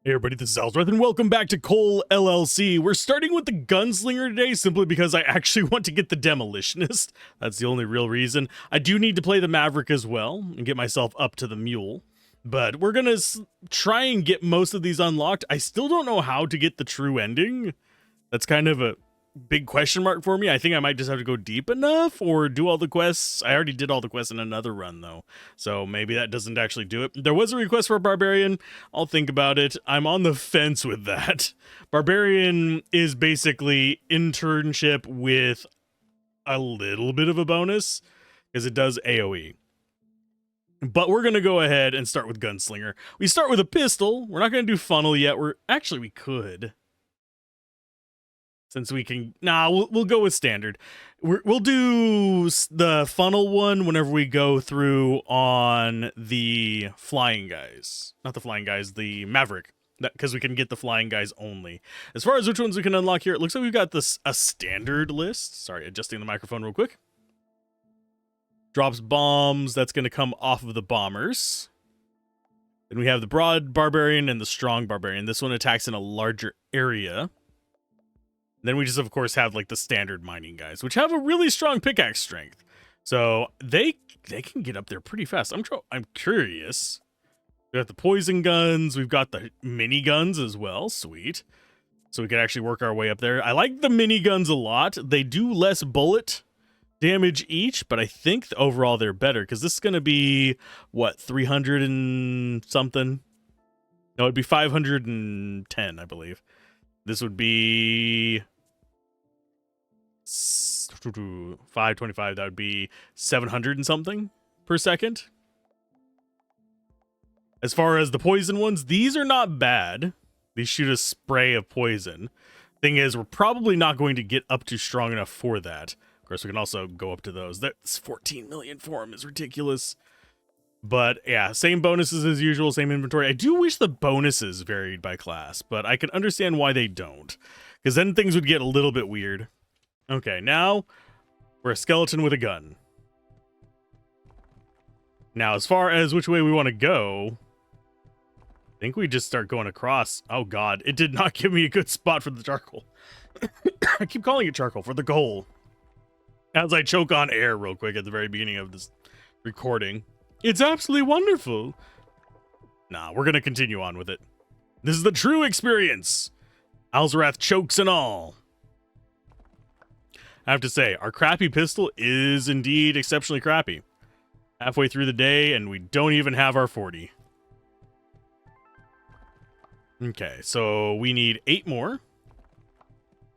Hey everybody, this is Alzorath, and welcome back to CoalLLC. We're starting with the gunslinger today simply because I actually want to get the demolitionist. That's the only real reason. I do need to play the maverick as well and get myself up to the mule. But we're gonna try and get most of these unlocked. I still don't know how to get the true ending. That's kind of a big question mark for me. I think I might just have to go deep enough or do all the quests. I already did all the quests in another run though, so maybe that doesn't actually do it. There was a request for a barbarian. I'll think about it. I'm on the fence with that. Barbarian is basically internship with a little bit of a bonus because it does AoE. But we're going to go ahead and start with gunslinger. We start with a pistol. We're not going to do funnel yet. We could. Since we can, we'll go with standard. We'll do the funnel one whenever we go through on the flying guys. Not the flying guys, the maverick. Because we can get the flying guys only. As far as which ones we can unlock here, it looks like we've got a standard list. Sorry, adjusting the microphone real quick. Drops bombs. That's going to come off of the bombers. Then we have the broad barbarian and the strong barbarian. This one attacks in a larger area. Then we just, of course, have like the standard mining guys, which have a really strong pickaxe strength. So they can get up there pretty fast. I'm curious. We got the poison guns. We've got the mini guns as well. Sweet. So we can actually work our way up there. I like the mini guns a lot. They do less bullet damage each, but I think overall they're better because this is going to be, what, 300 and something? No, it'd be 510, I believe. This would be 525. That would be 700 and something per second. As far as the poison ones, these are not bad. These shoot a spray of poison. Thing is, we're probably not going to get up to strong enough for that. Of course, we can also go up to those. That's 14 million for them is ridiculous. But yeah, same bonuses as usual, same inventory. I do wish the bonuses varied by class, but I can understand why they don't. Because then things would get a little bit weird. Okay, now we're a skeleton with a gun. Now, as far as which way we want to go, I think we just start going across. Oh god, it did not give me a good spot for the charcoal. I keep calling it charcoal, for the coal. As I choke on air real quick at the very beginning of this recording. It's absolutely wonderful. Nah, we're going to continue on with it. This is the true experience. Alzorath chokes and all. I have to say, our crappy pistol is indeed exceptionally crappy. Halfway through the day, and we don't even have our 40. Okay, so we need 8 more.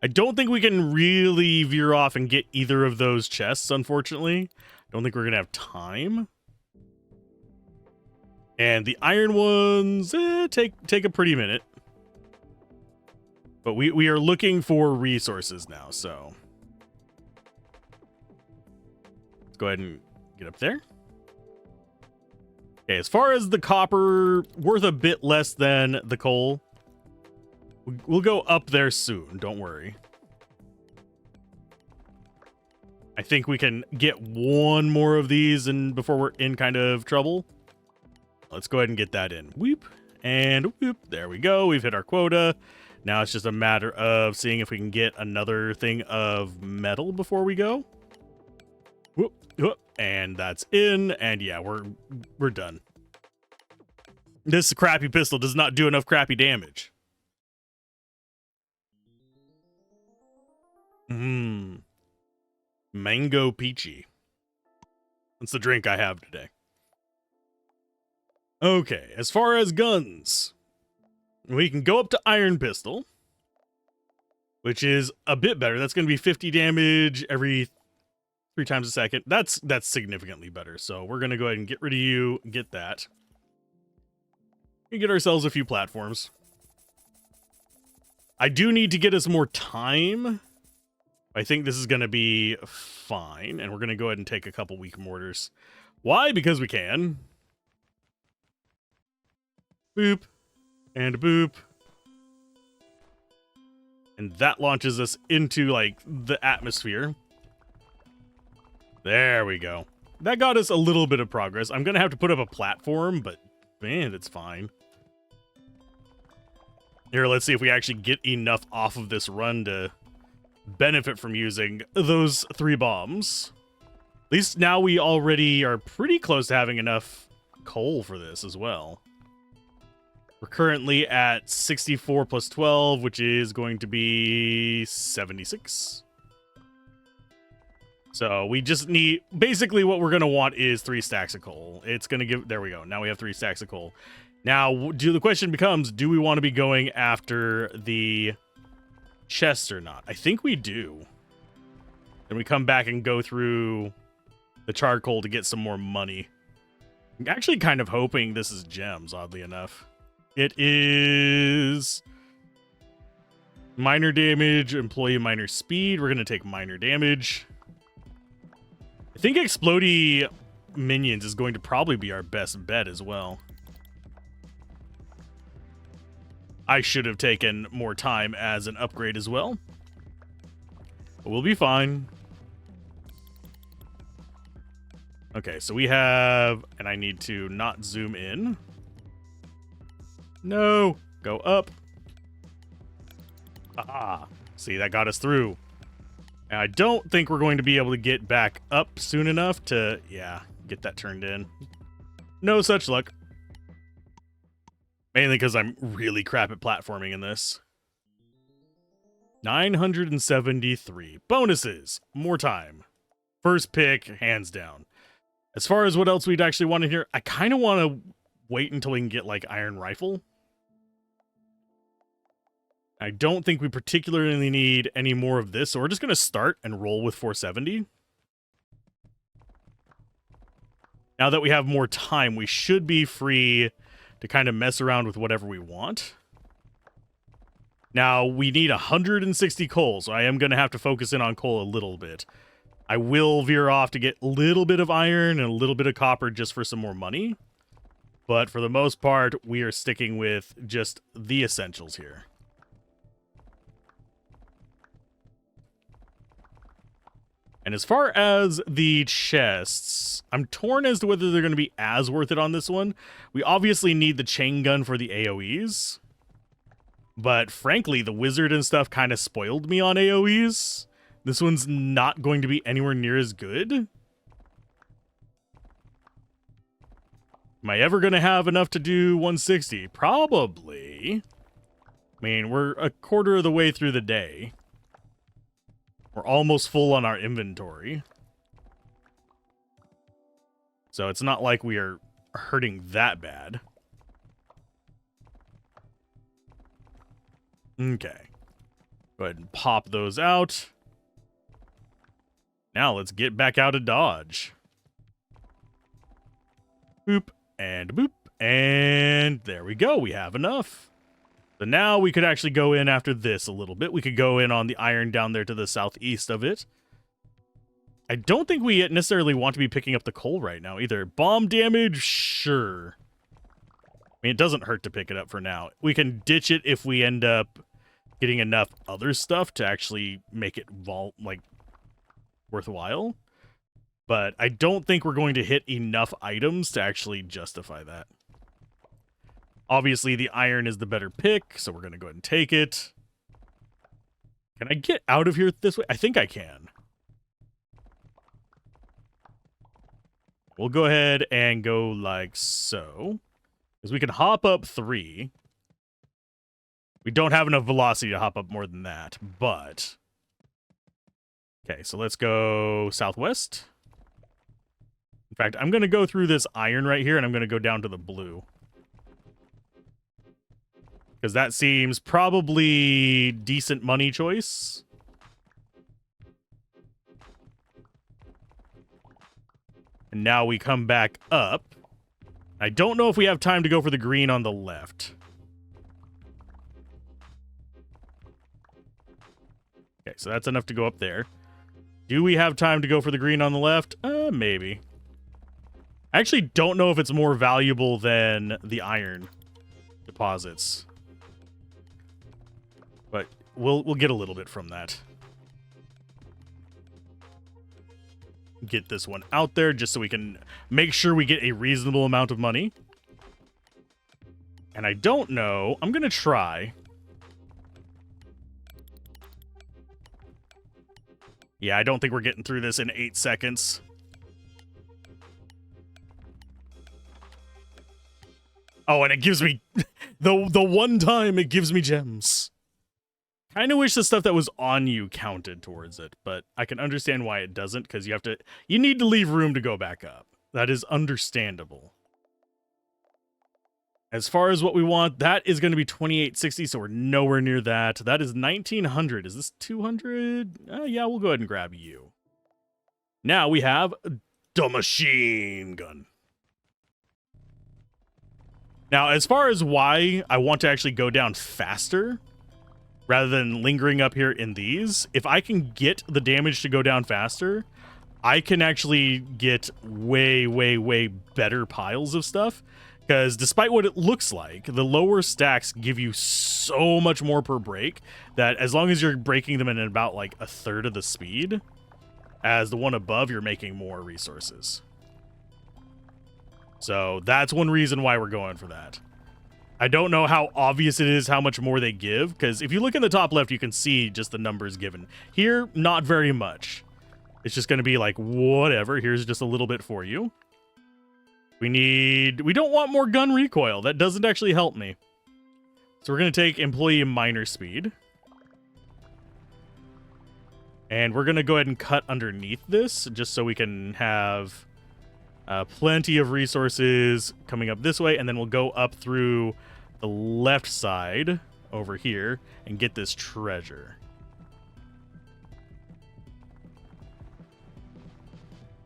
I don't think we can really veer off and get either of those chests, unfortunately. I don't think we're going to have time. And the iron ones take a pretty minute. But we are looking for resources now, so let's go ahead and get up there. Okay, as far as the copper, worth a bit less than the coal. We'll go up there soon, don't worry. I think we can get one more of these and before we're in kind of trouble. Let's go ahead and get that in. Whoop. And whoop. There we go. We've hit our quota. Now it's just a matter of seeing if we can get another thing of metal before we go. Whoop. Whoop. And that's in. And yeah, we're done. This crappy pistol does not do enough crappy damage. Mango peachy. That's the drink I have today. Okay, as far as guns, we can go up to iron pistol, which is a bit better. That's going to be 50 damage every 3 times a second. That's significantly better. So we're going to go ahead and get rid of you, get that. We get ourselves a few platforms. I do need to get us more time. I think this is going to be fine, and we're going to go ahead and take a couple weak mortars. Why? Because we can. Boop. And boop. And that launches us into, like, the atmosphere. There we go. That got us a little bit of progress. I'm going to have to put up a platform, but, man, it's fine. Here, let's see if we actually get enough off of this run to benefit from using those 3 bombs. At least now we already are pretty close to having enough coal for this as well. We're currently at 64 plus 12, which is going to be 76. So we just need, basically what we're going to want is 3 stacks of coal. It's going to give, there we go. Now we have 3 stacks of coal. Now, the question becomes, do we want to be going after the chests or not? I think we do. Then we come back and go through the charcoal to get some more money. I'm actually kind of hoping this is gems, oddly enough. It is minor damage, employee minor speed. We're going to take minor damage. I think explodey minions is going to probably be our best bet as well. I should have taken more time as an upgrade as well. But we'll be fine. Okay, so we have, and I need to not zoom in. No, go up. Ah, see, that got us through. And I don't think we're going to be able to get back up soon enough to, yeah, get that turned in. No such luck. Mainly because I'm really crap at platforming in this. 973. Bonuses. More time. First pick, hands down. As far as what else we'd actually want in here, I kind of want to wait until we can get, like, iron rifle. I don't think we particularly need any more of this, so we're just going to start and roll with 470. Now that we have more time, we should be free to kind of mess around with whatever we want. Now, we need 160 coal, so I am going to have to focus in on coal a little bit. I will veer off to get a little bit of iron and a little bit of copper just for some more money. But for the most part, we are sticking with just the essentials here. And as far as the chests, I'm torn as to whether they're going to be as worth it on this one. We obviously need the chain gun for the AoEs. But frankly, the wizard and stuff kind of spoiled me on AoEs. This one's not going to be anywhere near as good. Am I ever going to have enough to do 160? Probably. I mean, we're a quarter of the way through the day. We're almost full on our inventory. So it's not like we are hurting that bad. Okay. Go ahead and pop those out. Now let's get back out of Dodge. Boop, and boop, and there we go. We have enough. So now we could actually go in after this a little bit. We could go in on the iron down there to the southeast of it. I don't think we necessarily want to be picking up the coal right now either. Bomb damage, sure. I mean, it doesn't hurt to pick it up for now. We can ditch it if we end up getting enough other stuff to actually make it worthwhile. But I don't think we're going to hit enough items to actually justify that. Obviously, the iron is the better pick, so we're going to go ahead and take it. Can I get out of here this way? I think I can. We'll go ahead and go like so. Because we can hop up 3. We don't have enough velocity to hop up more than that, but... Okay, so let's go southwest. In fact, I'm going to go through this iron right here, and I'm going to go down to the blue. Because that seems probably decent money choice. And now we come back up. I don't know if we have time to go for the green on the left. Okay, so that's enough to go up there. Do we have time to go for the green on the left? Maybe. I actually don't know if it's more valuable than the iron deposits. But we'll get a little bit from that. Get this one out there just so we can make sure we get a reasonable amount of money. And I don't know. I'm going to try. Yeah, I don't think we're getting through this in 8 seconds. Oh, and it gives me the one time it gives me gems. Kind of wish the stuff that was on you counted towards it, but I can understand why it doesn't, because you need to leave room to go back up. That is understandable. As far as what we want, that is going to be 2860, so we're nowhere near that. That is 1900. Is this 200? Yeah, we'll go ahead and grab you. Now we have the machine gun. Now, as far as why I want to actually go down faster, rather than lingering up here in these, if I can get the damage to go down faster, I can actually get way, way, way better piles of stuff. Because despite what it looks like, the lower stacks give you so much more per break that as long as you're breaking them in about like a third of the speed, as the one above, you're making more resources. So that's one reason why we're going for that. I don't know how obvious it is how much more they give, because if you look in the top left, you can see just the numbers given. Here, not very much. It's just going to be like, whatever, here's just a little bit for you. We don't want more gun recoil. That doesn't actually help me. So we're going to take employee minor speed. And we're going to go ahead and cut underneath this, just so we can have plenty of resources coming up this way, and then we'll go up through the left side over here and get this treasure.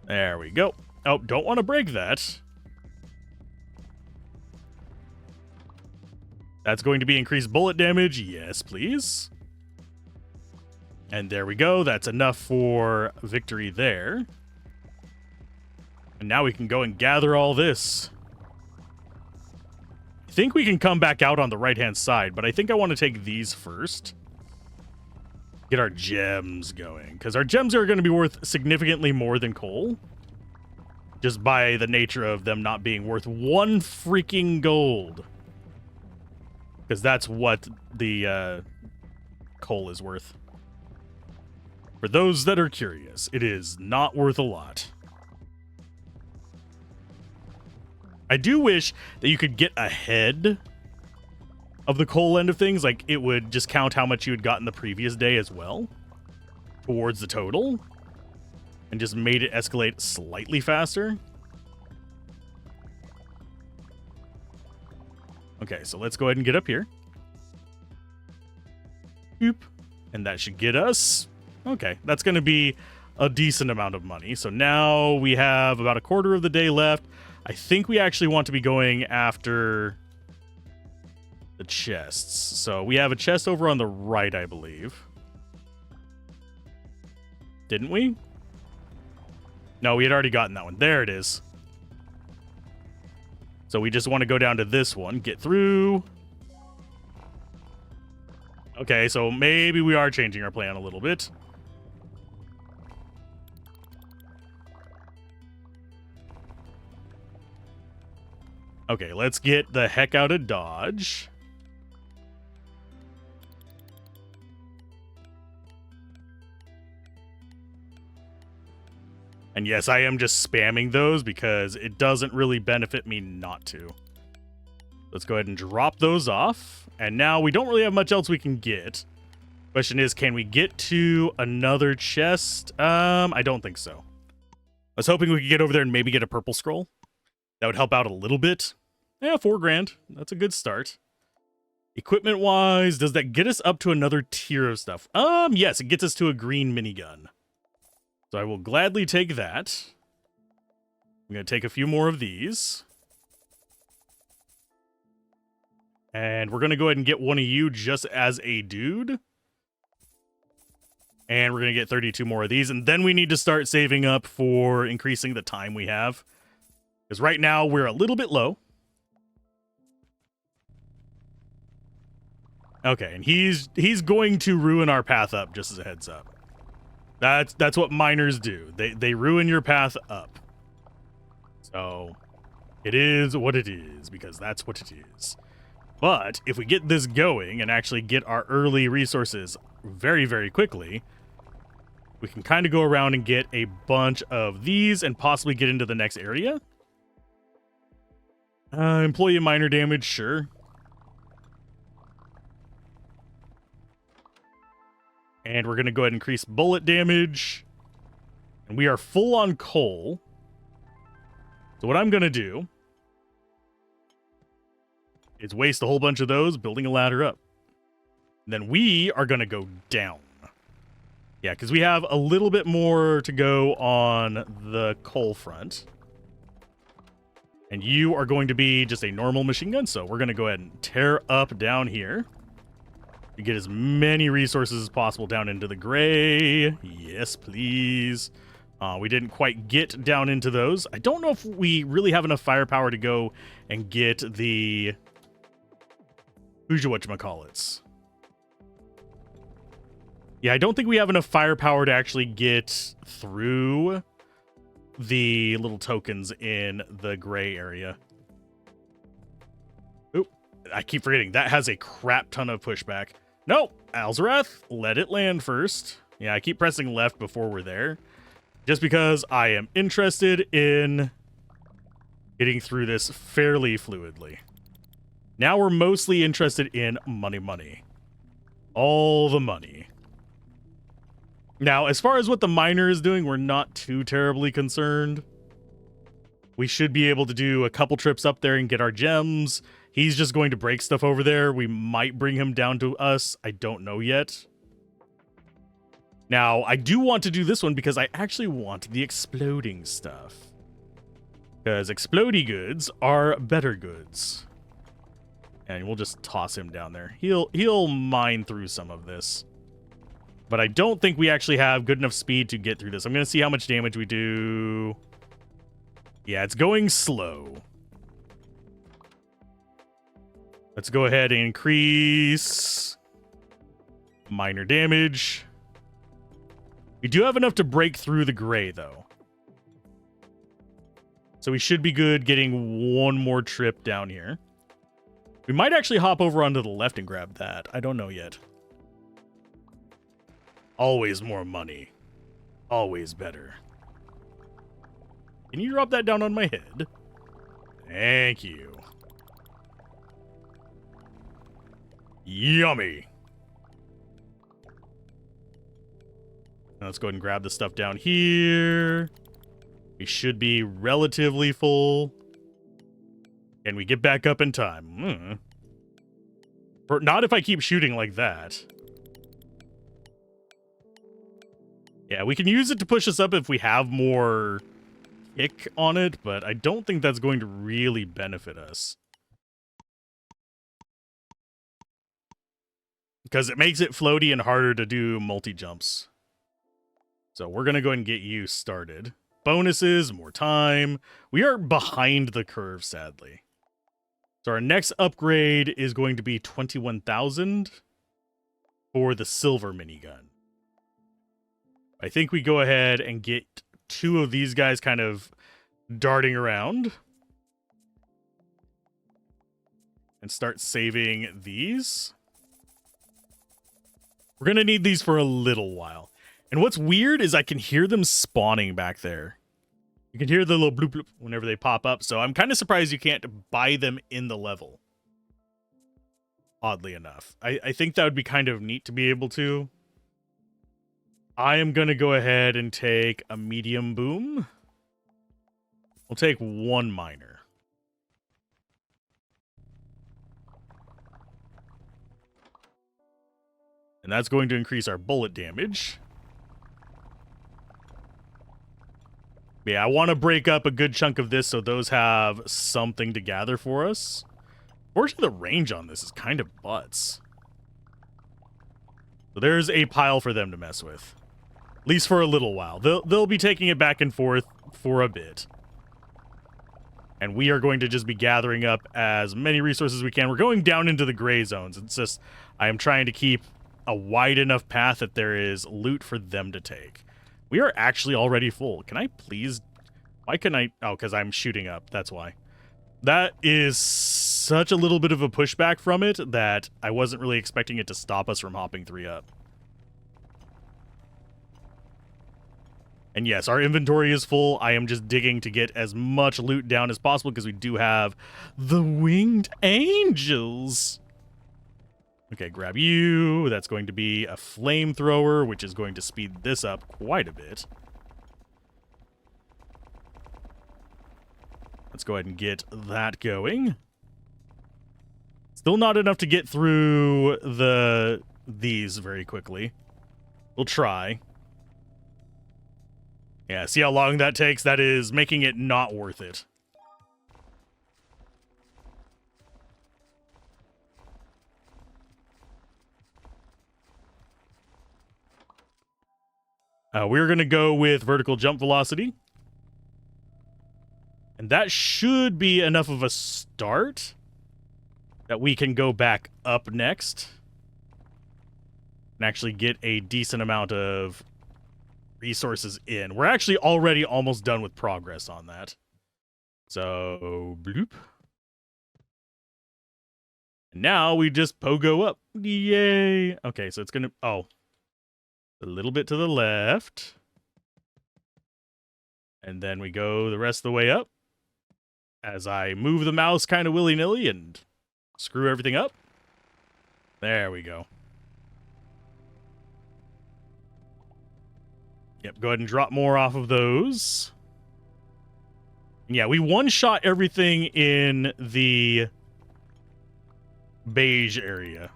There we go. Oh, don't want to break that. That's going to be increased bullet damage. Yes, please. And there we go. That's enough for victory there. And now we can go and gather all this. I think we can come back out on the right-hand side, but I think I want to take these first. Get our gems going, because our gems are going to be worth significantly more than coal. Just by the nature of them not being worth 1 freaking gold. Because that's what the coal is worth. For those that are curious, it is not worth a lot. I do wish that you could get ahead of the coal end of things. Like, it would just count how much you had gotten the previous day as well towards the total. And just made it escalate slightly faster. Okay, so let's go ahead and get up here. Boop. And that should get us. Okay, that's going to be a decent amount of money. So now we have about a quarter of the day left. I think we actually want to be going after the chests. So we have a chest over on the right, I believe. Didn't we? No, we had already gotten that one. There it is. So we just want to go down to this one, get through. Okay, so maybe we are changing our plan a little bit. Okay, let's get the heck out of Dodge. And yes, I am just spamming those because it doesn't really benefit me not to. Let's go ahead and drop those off. And now we don't really have much else we can get. Question is, can we get to another chest? I don't think so. I was hoping we could get over there and maybe get a purple scroll. That would help out a little bit. Yeah, 4 grand. That's a good start. Equipment-wise, does that get us up to another tier of stuff? Yes, it gets us to a green minigun. So I will gladly take that. I'm going to take a few more of these. And we're going to go ahead and get one of you just as a dude. And we're going to get 32 more of these. And then we need to start saving up for increasing the time we have. Because right now we're a little bit low. Okay, and he's going to ruin our path up, just as a heads up. That's what miners do. They ruin your path up. So it is what it is, because that's what it is. But if we get this going and actually get our early resources very, very quickly, We can kind of go around and get a bunch of these and possibly get into the next area. Employee and minor damage, sure. And we're going to go ahead and increase bullet damage. And we are full on coal. So what I'm going to do is waste a whole bunch of those, building a ladder up. And then we are going to go down. Yeah, because we have a little bit more to go on the coal front. And you are going to be just a normal machine gun, so we're going to go ahead and tear up down here. To get as many resources as possible down into the gray. Yes, please. We didn't quite get down into those. I don't know if we really have enough firepower to go and get the... whatchamacallits. Yeah, I don't think we have enough firepower to actually get through the little tokens in the gray area. Oop, I keep forgetting. That has a crap ton of pushback. Nope, Alzorath, let it land first. Yeah, I keep pressing left before we're there. Just because I am interested in getting through this fairly fluidly. Now we're mostly interested in money. All the money. Now, as far as what the miner is doing, we're not too terribly concerned. We should be able to do a couple trips up there and get our gems. He's just going to break stuff over there. We might bring him down to us. I don't know yet. Now, I do want to do this one because I actually want the exploding stuff. Because explodey goods are better goods. And we'll just toss him down there. He'll mine through some of this. But I don't think we actually have good enough speed to get through this. I'm going to see how much damage we do. Yeah, it's going slow. Let's go ahead and increase minor damage. We do have enough to break through the gray, though. So we should be good getting one more trip down here. We might actually hop over onto the left and grab that. I don't know yet. Always more money. Always better. Can you drop that down on my head? Thank you. Yummy. Now let's go ahead and grab the stuff down here. We should be relatively full. Can we get back up in time? Not if I keep shooting like that. Yeah, we can use it to push us up if we have more kick on it, but I don't think that's going to really benefit us. Because it makes it floaty and harder to do multi-jumps. So we're going to go ahead and get you started. Bonuses, more time. We are behind the curve, sadly. So our next upgrade is going to be 21,000 for the silver minigun. I think we go ahead and get two of these guys kind of darting around. And start saving these. We're going to need these for a little while. And what's weird is I can hear them spawning back there. You can hear the little bloop bloop whenever they pop up. So I'm kind of surprised you can't buy them in the level. Oddly enough. I think that would be kind of neat to be able to. I am going to go ahead and take a medium boom. We'll take one miner. And that's going to increase our bullet damage. Yeah, I want to break up a good chunk of this so those have something to gather for us. Fortunately, the range on this is kind of butts. So there's a pile for them to mess with. At least for a little while. They'll be taking it back and forth for a bit. And we are going to just be gathering up as many resources as we can. We're going down into the gray zones. It's just, I am trying to keep a wide enough path that there is loot for them to take. We are actually already full. Can I please... Why can I... Oh, because I'm shooting up. That's why. That is such a little bit of a pushback from it that I wasn't really expecting it to stop us from hopping 3 up. And yes, our inventory is full. I am just digging to get as much loot down as possible because we do have the winged angels. Okay, grab you. That's going to be a flamethrower, which is going to speed this up quite a bit. Let's go ahead and get that going. Still not enough to get through these very quickly. We'll try. Yeah, see how long that takes? That is making it not worth it. We're going to go with vertical jump velocity. And that should be enough of a start that we can go back up next and actually get a decent amount of resources in. We're actually already almost done with progress on that. So, bloop. And now we just pogo up. Yay. Okay, so it's going to... Oh. A little bit to the left. And then we go the rest of the way up. As I move the mouse kind of willy-nilly and screw everything up. There we go. Yep, go ahead and drop more off of those. Yeah, we one-shot everything in the beige area.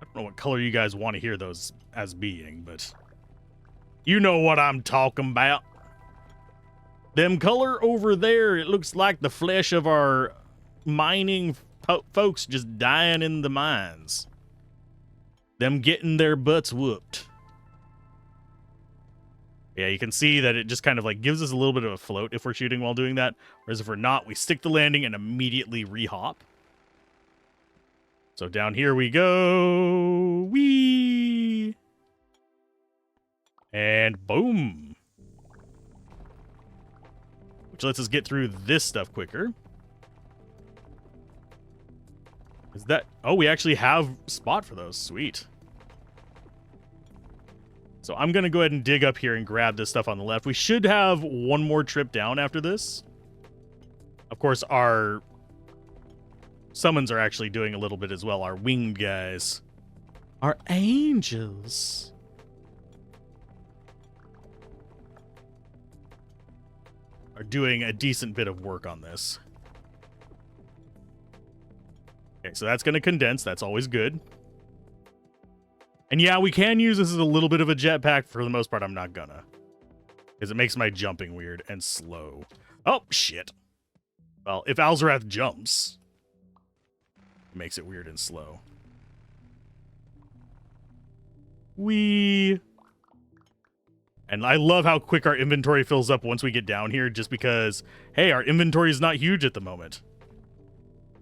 I don't know what color you guys want to hear those as being, but you know what I'm talking about. Them color over there, it looks like the flesh of our mining folks just dying in the mines. Them getting their butts whooped. Yeah, you can see that it just kind of like gives us a little bit of a float if we're shooting while doing that. Whereas if we're not, we stick the landing and immediately re-hop. So down here we go. Whee! And boom. Which lets us get through this stuff quicker. Is that... Oh, we actually have spot for those. Sweet. So I'm going to go ahead and dig up here and grab this stuff on the left. We should have one more trip down after this. Of course, our summons are actually doing a little bit as well. Our winged guys. Our angels. Are doing a decent bit of work on this. Okay, so that's going to condense. That's always good. And yeah, we can use this as a little bit of a jetpack. For the most part, I'm not gonna. Because it makes my jumping weird and slow. Oh, shit. Well, if Alzorath jumps, it makes it weird and slow. Whee! And I love how quick our inventory fills up once we get down here, just because, hey, our inventory is not huge at the moment.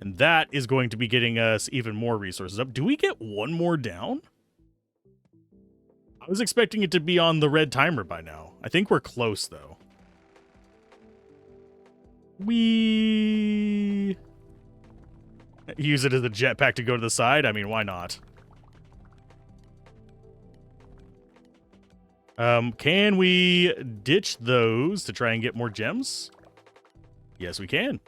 And that is going to be getting us even more resources up. Do we get one more down? I was expecting it to be on the red timer by now. I think we're close, though. Whee! Use it as a jetpack to go to the side? I mean, why not? Can we ditch those to try and get more gems? Yes, we can.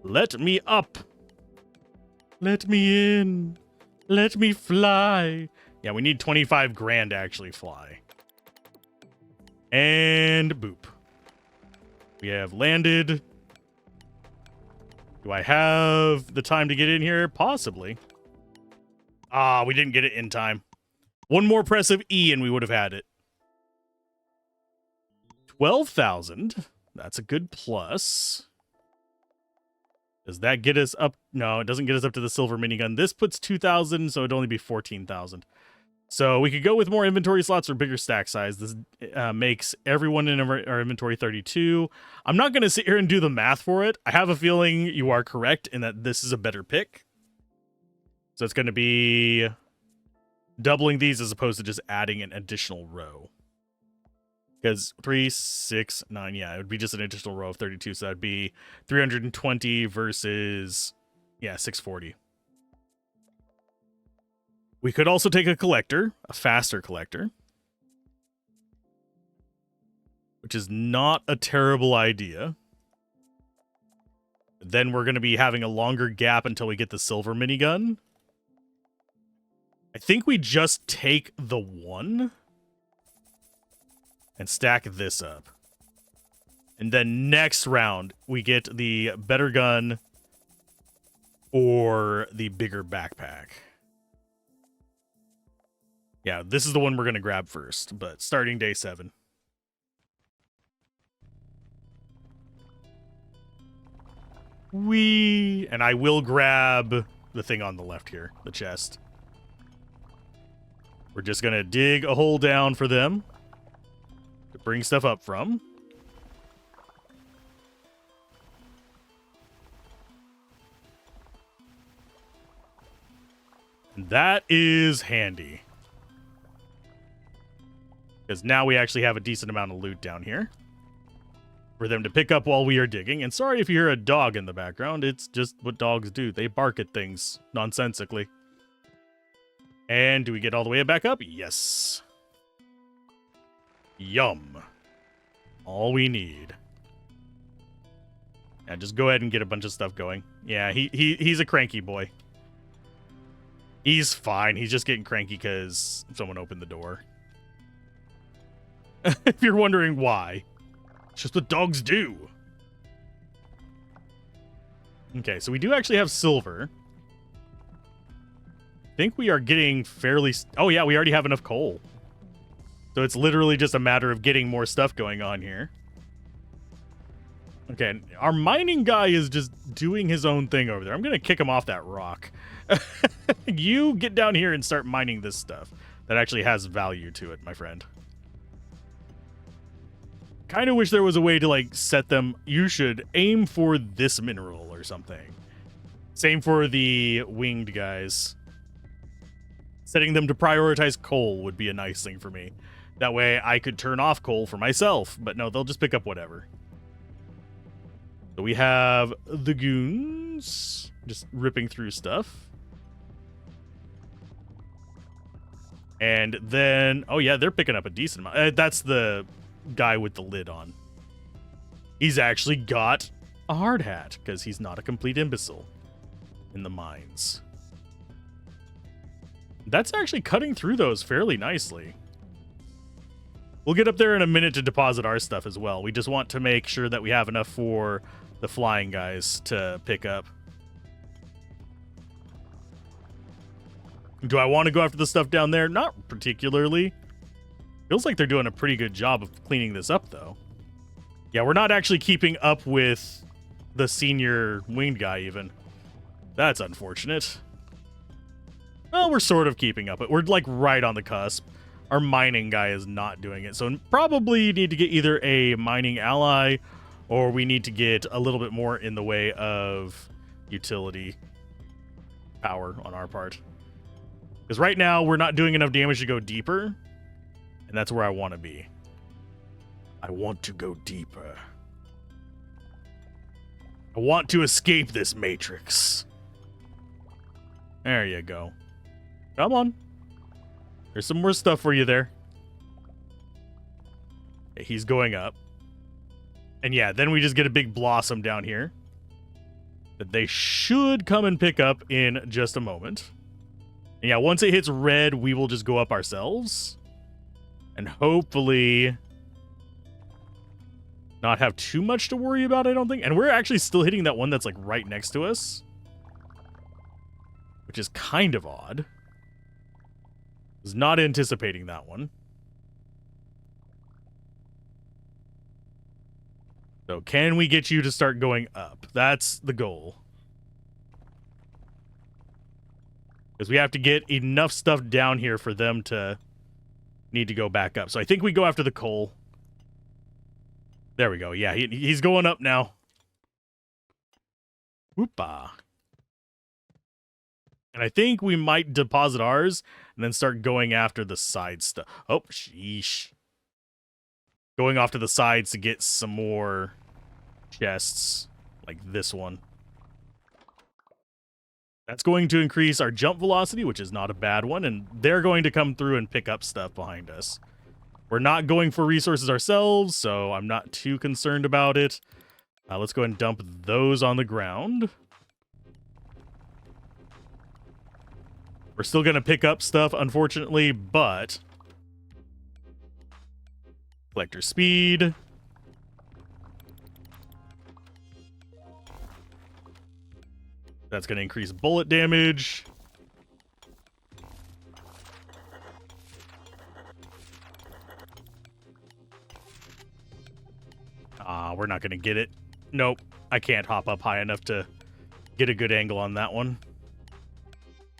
Let me up. Let me in. Let me fly. Yeah, we need 25 grand to actually fly. And boop. We have landed. Do I have the time to get in here? Possibly. Ah, we didn't get it in time. One more press of E and we would have had it. 12,000. That's a good plus. Does that get us up? No, it doesn't get us up to the silver minigun. This puts 2,000, so it'd only be 14,000. So we could go with more inventory slots or bigger stack size. This makes everyone in our inventory 32. I'm not going to sit here and do the math for it. I have a feeling you are correct in that this is a better pick. So it's going to be doubling these as opposed to just adding an additional row. Because 3, 6, 9, yeah, it would be just an additional row of 32. So that'd be 320 versus, yeah, 640. We could also take a collector, a faster collector. which is not a terrible idea. Then we're going to be having a longer gap until we get the silver minigun. I think we just take the one and stack this up. And then next round, we get the better gun or the bigger backpack. Yeah, this is the one we're going to grab first, but starting day 7. And I will grab the thing on the left here, the chest. We're just going to dig a hole down for them to bring stuff up from. And that is handy. Because now we actually have a decent amount of loot down here for them to pick up while we are digging. And sorry if you hear a dog in the background. It's just what dogs do. They bark at things nonsensically. And do we get all the way back up? Yes. Yum. All we need. Yeah, just go ahead and get a bunch of stuff going. Yeah, he's a cranky boy. He's fine. He's just getting cranky because someone opened the door. If you're wondering why. It's just what dogs do. Okay, so we do actually have silver. I think we are getting fairly... Oh, yeah, we already have enough coal. So it's literally just a matter of getting more stuff going on here. Okay, our mining guy is just doing his own thing over there. I'm going to kick him off that rock. You get down here and start mining this stuff that actually has value to it, my friend. Kind of wish there was a way to, like, set them... You should aim for this mineral or something. Same for the winged guys. Setting them to prioritize coal would be a nice thing for me. That way I could turn off coal for myself. But no, they'll just pick up whatever. So we have the goons just ripping through stuff. And then... Oh, yeah, they're picking up a decent amount. That's the guy with the lid on. He's actually got a hard hat because he's not a complete imbecile in the mines. That's actually cutting through those fairly nicely. We'll get up there in a minute to deposit our stuff as well. We just want to make sure that we have enough for the flying guys to pick up. Do I want to go after the stuff down there? Not particularly. Feels like they're doing a pretty good job of cleaning this up, though. Yeah, we're not actually keeping up with the senior winged guy, even. That's unfortunate. Well, we're sort of keeping up. We're, like, right on the cusp. Our mining guy is not doing it. So probably need to get either a mining ally or we need to get a little bit more in the way of utility power on our part. Because right now, we're not doing enough damage to go deeper. And that's where I want to be. I want to go deeper. I want to escape this matrix. There you go. Come on. There's some more stuff for you there. Okay, he's going up. And yeah, then we just get a big blossom down here that they should come and pick up in just a moment. And yeah, once it hits red, we will just go up ourselves. And hopefully not have too much to worry about, I don't think. And we're actually still hitting that one that's like right next to us, which is kind of odd. Was not anticipating that one. So can we get you to start going up? That's the goal. Because we have to get enough stuff down here for them to need to go back up. So I think we go after the coal. There we go. Yeah, he's going up now. Whoopa. And I think we might deposit ours and then start going after the side stuff. Oh, sheesh. Going off to the sides to get some more chests like this one. That's going to increase our jump velocity, which is not a bad one. And they're going to come through and pick up stuff behind us. We're not going for resources ourselves, so I'm not too concerned about it. Let's go ahead and dump those on the ground. We're still going to pick up stuff, unfortunately, but... Collector speed. That's going to increase bullet damage. We're not going to get it. Nope. I can't hop up high enough to get a good angle on that one.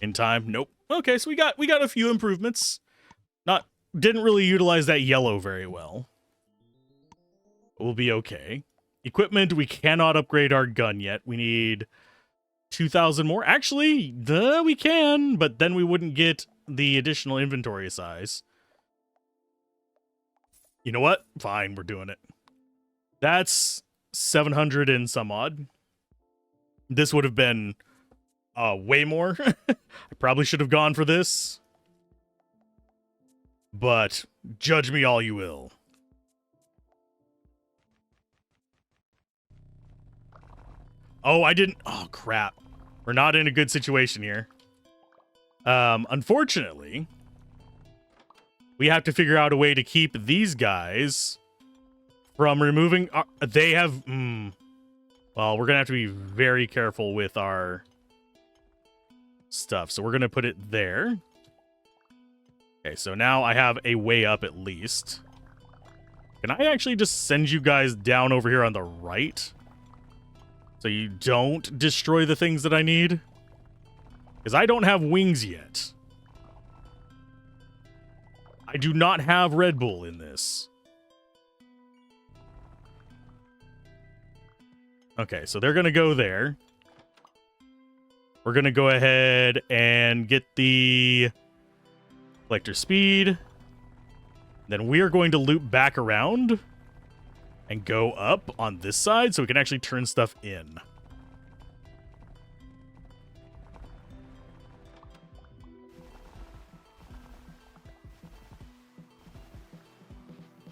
In time. Nope. Okay, so we got a few improvements. Didn't really utilize that yellow very well. We'll be okay. Equipment, we cannot upgrade our gun yet. We need 2,000 more. Actually, we can, but then we wouldn't get the additional inventory size. You know what? Fine, we're doing it. That's 700 and some odd. This would have been way more. I probably should have gone for this. But judge me all you will. Oh, I didn't. Oh, crap. We're not in a good situation here. Unfortunately, we have to figure out a way to keep these guys from removing... they have... well, we're going to have to be very careful with our stuff. So we're going to put it there. Okay, so now I have a way up at least. Can I actually just send you guys down over here on the right? So you don't destroy the things that I need? Because I don't have wings yet. I do not have Red Bull in this. Okay, so they're going to go there. We're going to go ahead and get the... collector speed. Then we are going to loop back around and go up on this side so we can actually turn stuff in.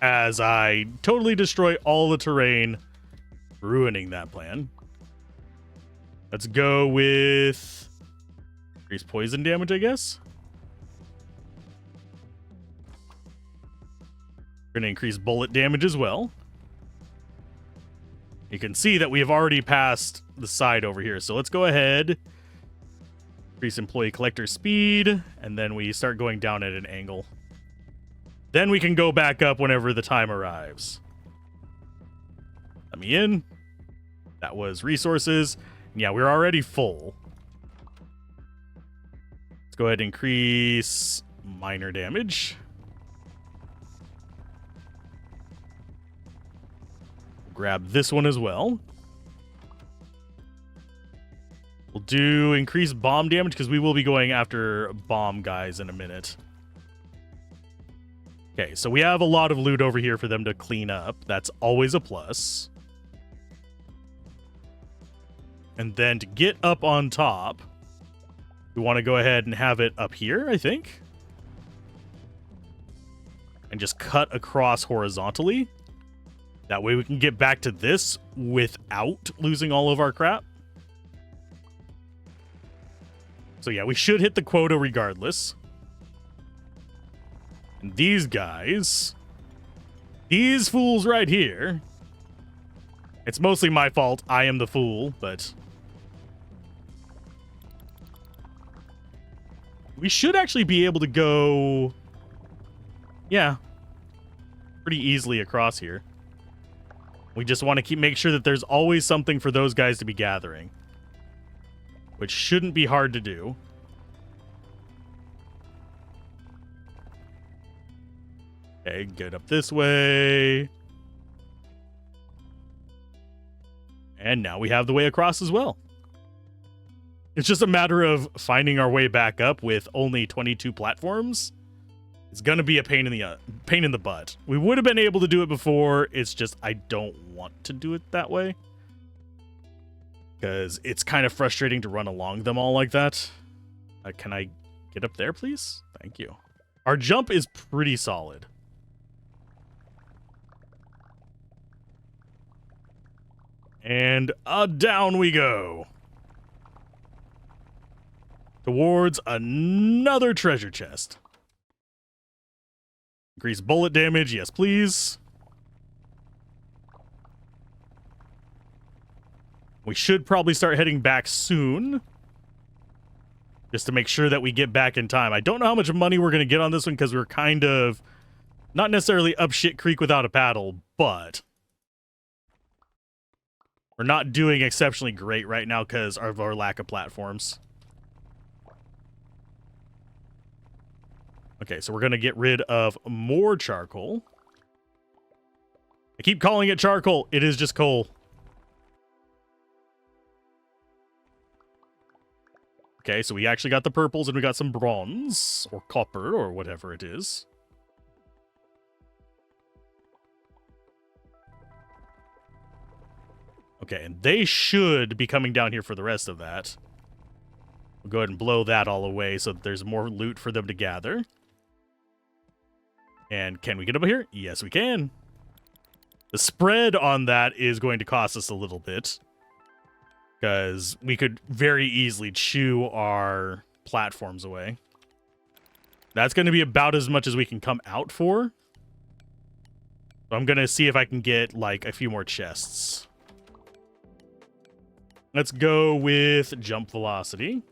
As I totally destroy all the terrain, ruining that plan. Let's go with increase poison damage, I guess. We're going to increase bullet damage as well. You can see that we have already passed the side over here. So let's go ahead. Increase employee collector speed. And then we start going down at an angle. Then we can go back up whenever the time arrives. Let me in. That was resources. Yeah, we're already full. Let's go ahead and increase minor damage. Grab this one as well. We'll do increased bomb damage because we will be going after bomb guys in a minute. Okay, so we have a lot of loot over here for them to clean up. That's always a plus. And then to get up on top, we want to go ahead and have it up here, I think. And just cut across horizontally. That way we can get back to this without losing all of our crap. So yeah, we should hit the quota regardless. And these guys, these fools right here, it's mostly my fault. I am the fool, but we should actually be able to go, yeah, pretty easily across here. We just want to make sure that there's always something for those guys to be gathering, which shouldn't be hard to do. Okay, get up this way. And now we have the way across as well. It's just a matter of finding our way back up with only 22 platforms. It's going to be a pain in the butt. We would have been able to do it before. It's just I don't want to do it that way. Because it's kind of frustrating to run along them all like that. Can I get up there, please? Thank you. Our jump is pretty solid. And down we go. Towards another treasure chest. Increase bullet damage, yes please. We should probably start heading back soon. Just to make sure that we get back in time. I don't know how much money we're going to get on this one because we're kind of not necessarily up shit creek without a paddle, but we're not doing exceptionally great right now because of our lack of platforms. Okay, so we're going to get rid of more charcoal. I keep calling it charcoal. It is just coal. Okay, so we actually got the purples and we got some bronze or copper or whatever it is. Okay, and they should be coming down here for the rest of that. We'll go ahead and blow that all away so that there's more loot for them to gather. And can we get over here? Yes, we can. The spread on that is going to cost us a little bit, because we could very easily chew our platforms away. That's going to be about as much as we can come out for. So I'm going to see if I can get, like, a few more chests. Let's go with jump velocity.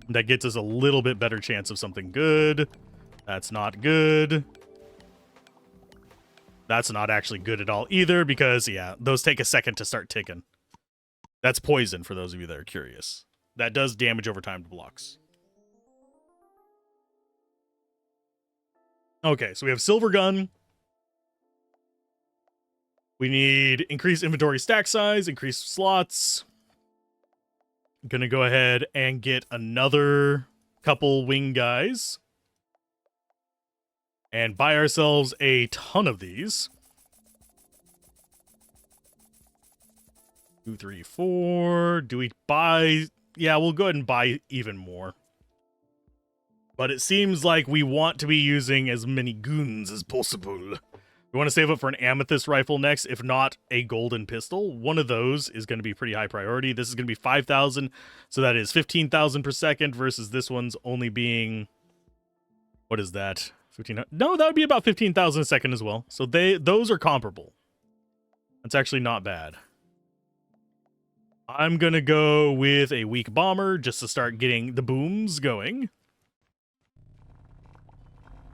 That gets us a little bit better chance of something good. That's not good. That's not actually good at all either because, yeah, those take a second to start ticking. That's poison for those of you that are curious. That does damage over time to blocks. Okay, so we have silver gun. We need increased inventory stack size, increased slots. I'm gonna go ahead and get another couple wing guys. And buy ourselves a ton of these. 2, 3, 4. Do we buy? Yeah, we'll go ahead and buy even more. But it seems like we want to be using as many guns as possible. We want to save up for an amethyst rifle next, if not a golden pistol. One of those is going to be pretty high priority. This is going to be 5,000, so that is 15,000 per second versus this one's only being, what is that? 15. No, that would be about 15,000 a second as well. So those are comparable. That's actually not bad. I'm going to go with a weak bomber just to start getting the booms going.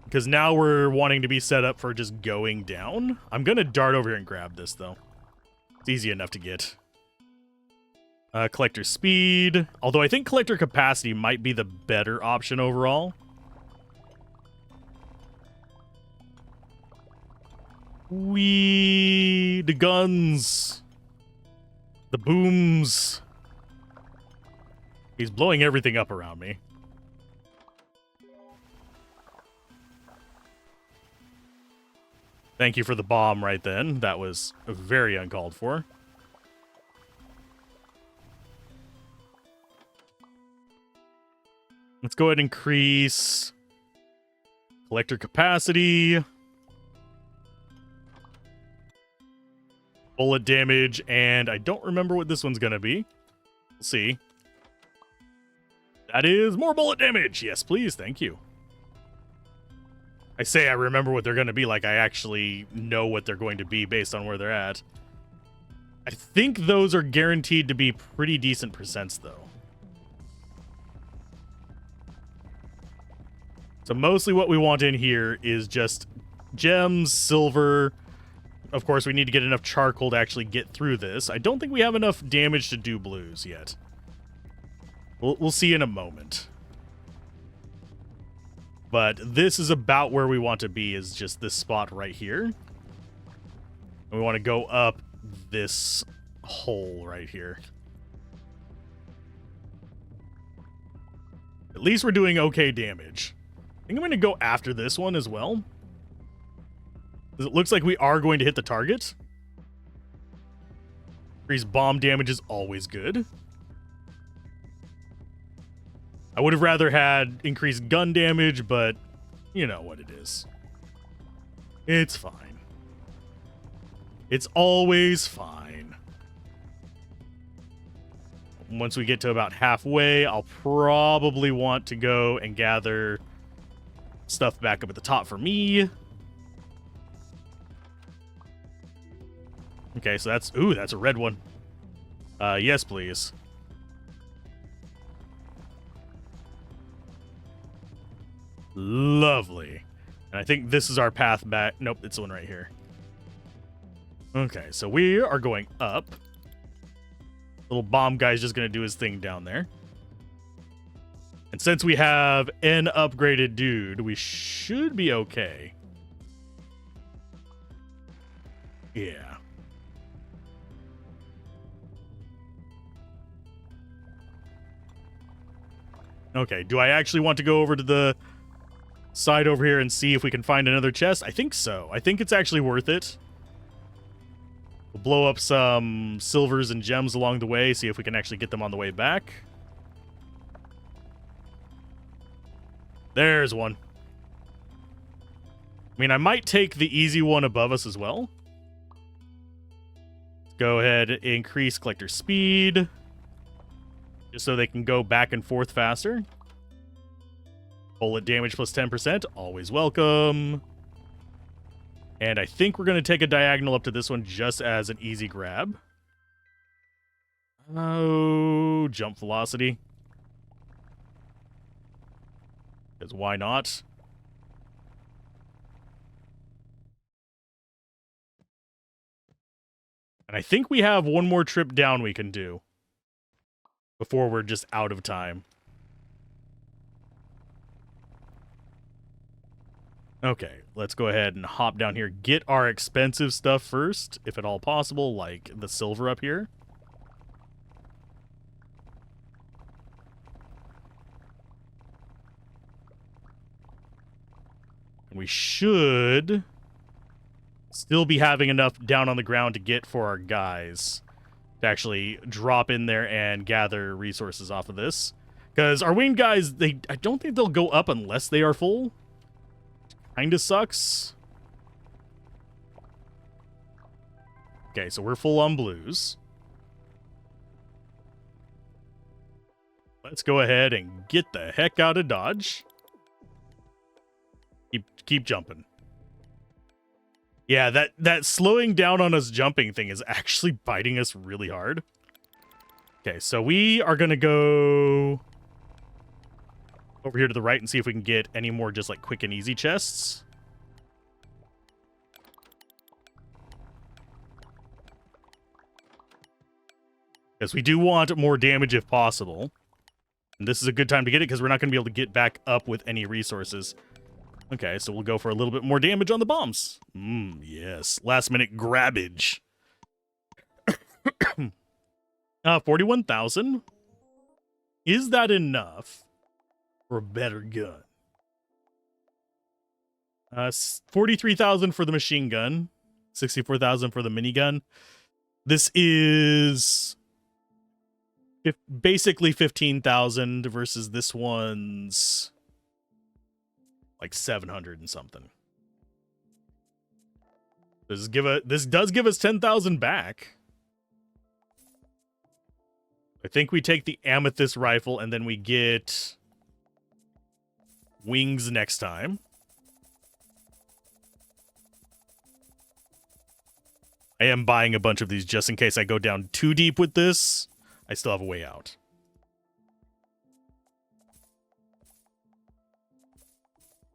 Because now we're wanting to be set up for just going down. I'm going to dart over here and grab this, though. It's easy enough to get. Collector speed. Although I think collector capacity might be the better option overall. The guns. The booms. He's blowing everything up around me. Thank you for the bomb right then. That was very uncalled for. Let's go ahead and increase collector capacity. Bullet damage, and I don't remember what this one's going to be. We'll see. That is more bullet damage. Yes, please. Thank you. I say I remember what they're going to be like I actually know what they're going to be based on where they're at. I think those are guaranteed to be pretty decent percents, though. So mostly what we want in here is just gems, silver. Of course, we need to get enough charcoal to actually get through this. I don't think we have enough damage to do blues yet. We'll see in a moment. But this is about where we want to be, is just this spot right here. And we want to go up this hole right here. At least we're doing okay damage. I think I'm going to go after this one as well. It looks like we are going to hit the target. Increased bomb damage is always good. I would have rather had increased gun damage, but you know what it is. It's fine. It's always fine. Once we get to about halfway, I'll probably want to go and gather stuff back up at the top for me. Okay, so that's... Ooh, that's a red one. Yes, please. Lovely. And I think this is our path back. Nope, it's the one right here. Okay, so we are going up. Little bomb guy's just going to do his thing down there. And since we have an upgraded dude, we should be okay. Yeah. Okay, do I actually want to go over to the side over here and see if we can find another chest? I think so. I think it's actually worth it. We'll blow up some silvers and gems along the way, see if we can actually get them on the way back. There's one. I mean, I might take the easy one above us as well. Let's go ahead and increase collector speed, just so they can go back and forth faster. Bullet damage plus 10%, always welcome. And I think we're going to take a diagonal up to this one just as an easy grab. Oh, jump velocity. Because why not? And I think we have one more trip down we can do before we're just out of time. Okay, let's go ahead and hop down here. Get our expensive stuff first, if at all possible, like the silver up here. And we should still be having enough down on the ground to get for our guys to actually drop in there and gather resources off of this. Because our winged guys, I don't think they'll go up unless they are full. Kinda sucks. Okay, so we're full on blues. Let's go ahead and get the heck out of Dodge. Keep jumping. Yeah, that slowing down on us jumping thing is actually biting us really hard. Okay, so we are gonna go over here to the right and see if we can get any more just like quick and easy chests. Because we do want more damage if possible. And this is a good time to get it because we're not going to be able to get back up with any resources. Okay, so we'll go for a little bit more damage on the bombs. Yes. Last minute grabbage. 41,000. Is that enough for a better gun? 43,000 for the machine gun. 64,000 for the minigun. This is basically 15,000 versus this one's like 700 and something. This does give us 10,000 back. I think we take the amethyst rifle and then we get wings next time. I am buying a bunch of these just in case I go down too deep with this. I still have a way out.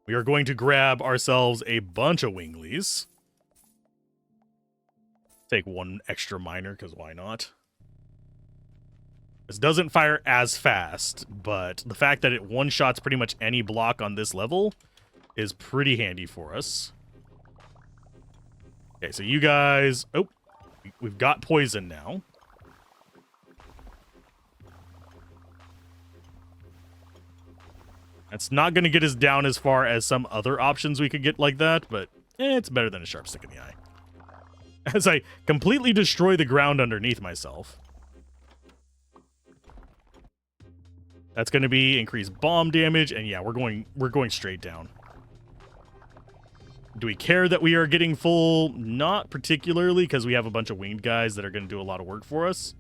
We are going to grab ourselves a bunch of winglies. Take one extra miner, because why not? This doesn't fire as fast, but the fact that it one-shots pretty much any block on this level is pretty handy for us. Okay, so you guys... Oh, we've got poison now. That's not going to get us down as far as some other options we could get like that, but it's better than a sharp stick in the eye. As I completely destroy the ground underneath myself. That's going to be increased bomb damage, and yeah, we're going straight down. Do we care that we are getting full? Not particularly, because we have a bunch of winged guys that are going to do a lot of work for us.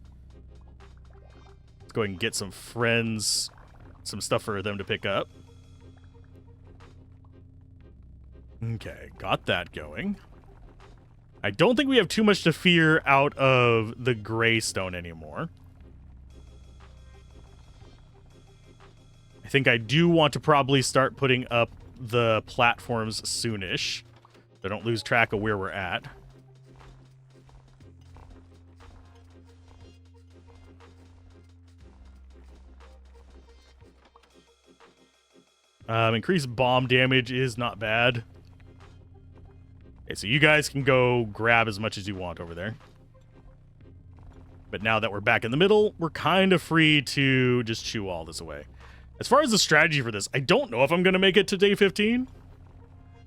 Let's go ahead and get some friends, some stuff for them to pick up. Okay, got that going. I don't think we have too much to fear out of the gray stone anymore. I think I do want to probably start putting up the platforms soonish, so I don't lose track of where we're at. Increased bomb damage is not bad. Okay, so you guys can go grab as much as you want over there. But now that we're back in the middle, we're kind of free to just chew all this away. As far as the strategy for this, I don't know if I'm going to make it to day 15.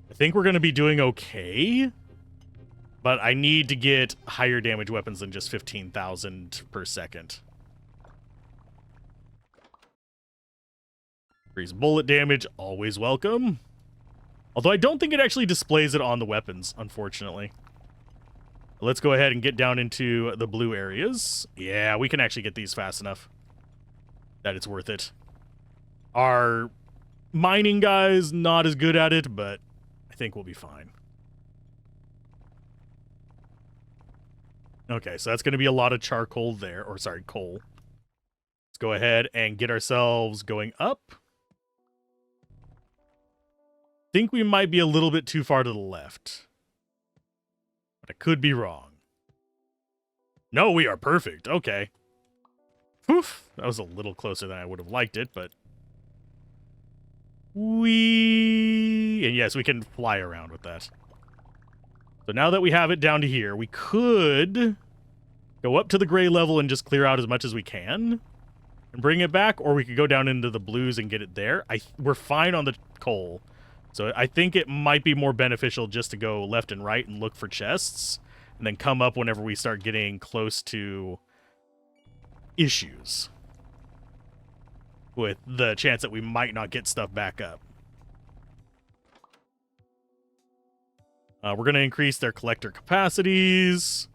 I think we're going to be doing okay. But I need to get higher damage weapons than just 15,000 per second. Increase bullet damage, always welcome. Although I don't think it actually displays it on the weapons, unfortunately. Let's go ahead and get down into the blue areas. Yeah, we can actually get these fast enough that it's worth it. Our mining guys, not as good at it, but I think we'll be fine. Okay, so that's going to be a lot of charcoal there, or sorry, coal. Let's go ahead and get ourselves going up. Think we might be a little bit too far to the left. But I could be wrong. No, we are perfect. Okay. Oof, that was a little closer than I would have liked it, but... And yes, we can fly around with that. So now that we have it down to here, we could go up to the gray level and just clear out as much as we can and bring it back, or we could go down into the blues and get it there. We're fine on the coal. So I think it might be more beneficial just to go left and right and look for chests, and then come up whenever we start getting close to issues, with the chance that we might not get stuff back up. We're going to increase their collector capacities.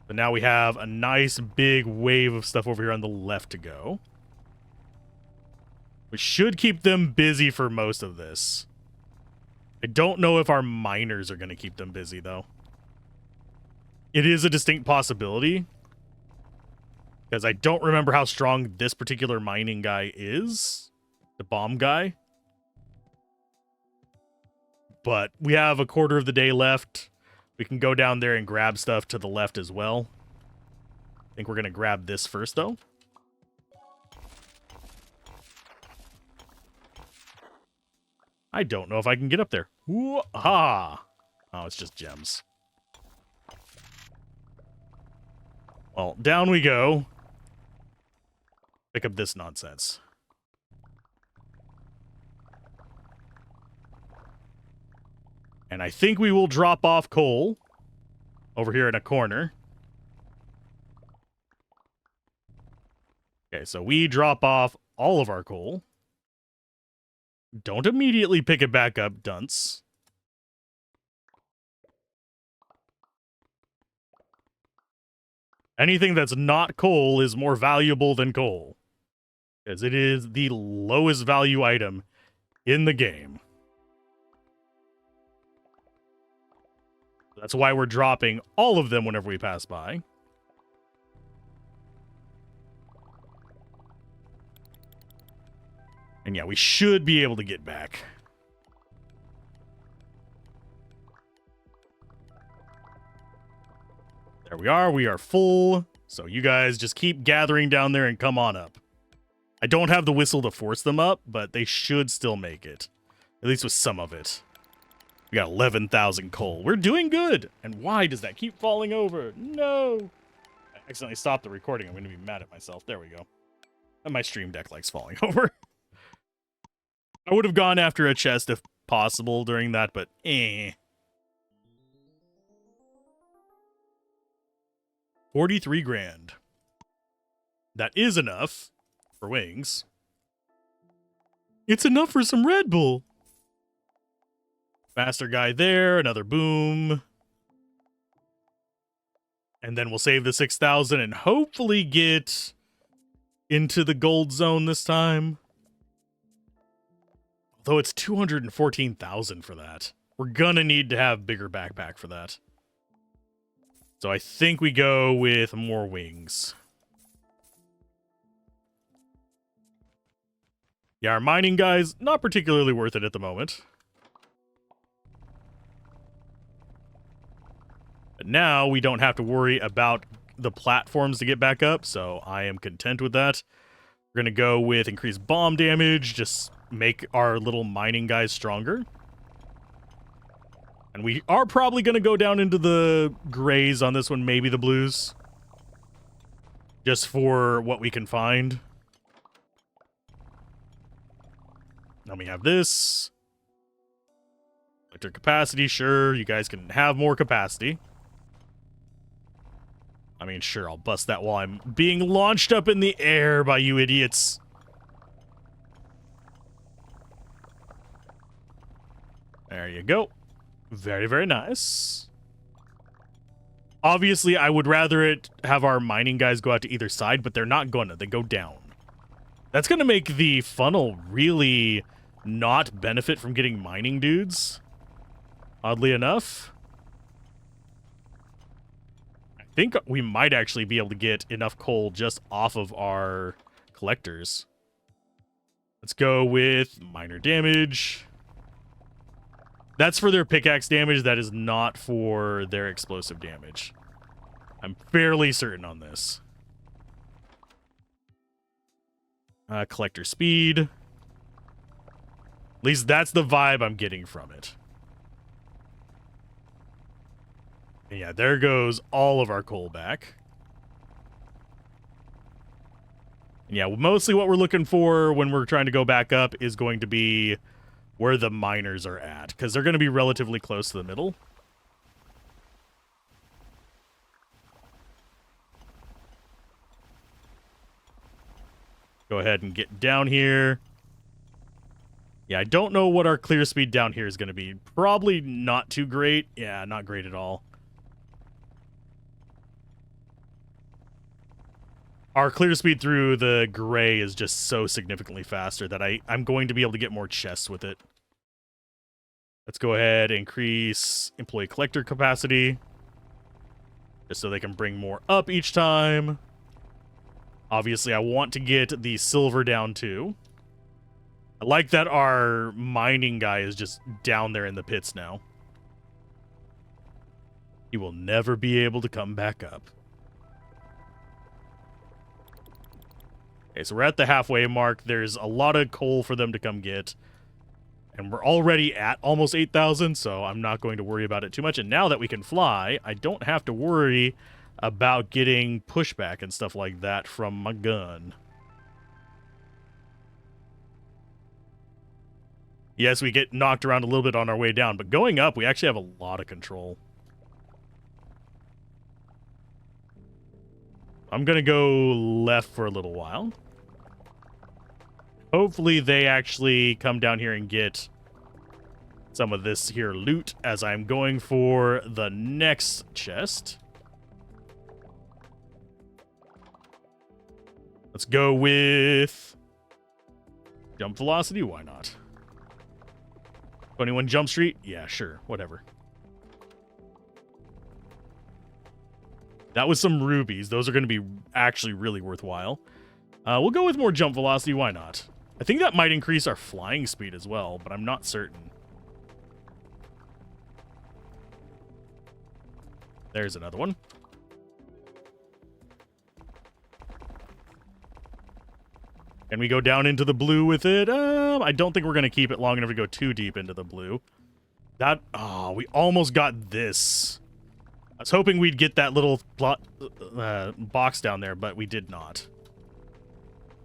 But now we have a nice big wave of stuff over here on the left to go. We should keep them busy for most of this. I don't know if our miners are going to keep them busy, though. It is a distinct possibility, because I don't remember how strong this particular mining guy is. The bomb guy. But we have a quarter of the day left. We can go down there and grab stuff to the left as well. I think we're going to grab this first, though. I don't know if I can get up there. Ooh-ha! Oh, it's just gems. Well, down we go. Pick up this nonsense. And I think we will drop off coal over here in a corner. Okay, so we drop off all of our coal. Don't immediately pick it back up, dunce. Anything that's not coal is more valuable than coal, because it is the lowest value item in the game. That's why we're dropping all of them whenever we pass by. And yeah, we should be able to get back. There we are. We are full. So you guys just keep gathering down there and come on up. I don't have the whistle to force them up, but they should still make it. At least with some of it. We got 11,000 coal. We're doing good. And why does that keep falling over? No. I accidentally stopped the recording. I'm going to be mad at myself. There we go. And my stream deck likes falling over. I would have gone after a chest if possible during that, but 43 grand. That is enough for wings. It's enough for some Red Bull. Master guy there, another boom. And then we'll save the 6,000 and hopefully get into the gold zone this time. Though it's 214,000 for that. We're gonna need to have bigger backpack for that. So I think we go with more wings. Yeah, our mining guys, not particularly worth it at the moment. But now we don't have to worry about the platforms to get back up, so I am content with that. We're going to go with increased bomb damage, just make our little mining guys stronger. And we are probably going to go down into the grays on this one, maybe the blues. Just for what we can find. Now we have this. Electric capacity, sure, you guys can have more capacity. I mean, sure, I'll bust that while I'm being launched up in the air by you idiots. There you go. Very, very nice. Obviously, I would rather it have our mining guys go out to either side, but they're not gonna. They go down. That's gonna make the funnel really not benefit from getting mining dudes. Oddly enough. I think we might actually be able to get enough coal just off of our collectors. Let's go with minor damage. That's for their pickaxe damage. That is not for their explosive damage. I'm fairly certain on this. Collector speed. At least that's the vibe I'm getting from it. And yeah, there goes all of our coal back. And yeah, mostly what we're looking for when we're trying to go back up is going to be where the miners are at, because they're going to be relatively close to the middle. Go ahead and get down here. Yeah, I don't know what our clear speed down here is going to be. Probably not too great. Yeah, not great at all. Our clear speed through the gray is just so significantly faster that I'm going to be able to get more chests with it. Let's go ahead and increase employee collector capacity. Just so they can bring more up each time. Obviously, I want to get the silver down too. I like that our mining guy is just down there in the pits now. He will never be able to come back up. Okay, so we're at the halfway mark. There's a lot of coal for them to come get. And we're already at almost 8,000, so I'm not going to worry about it too much. And now that we can fly, I don't have to worry about getting pushback and stuff like that from my gun. Yes, we get knocked around a little bit on our way down, but going up, we actually have a lot of control. I'm going to go left for a little while. Hopefully they actually come down here and get some of this here loot as I'm going for the next chest. Let's go with jump velocity. Why not? 21 Jump Street? Yeah, sure. Whatever. That was some rubies. Those are going to be actually really worthwhile. We'll go with more jump velocity. Why not? I think that might increase our flying speed as well, but I'm not certain. There's another one. Can we go down into the blue with it? I don't think we're going to keep it long enough to go too deep into the blue. That, oh, we almost got this. I was hoping we'd get that little box down there, but we did not.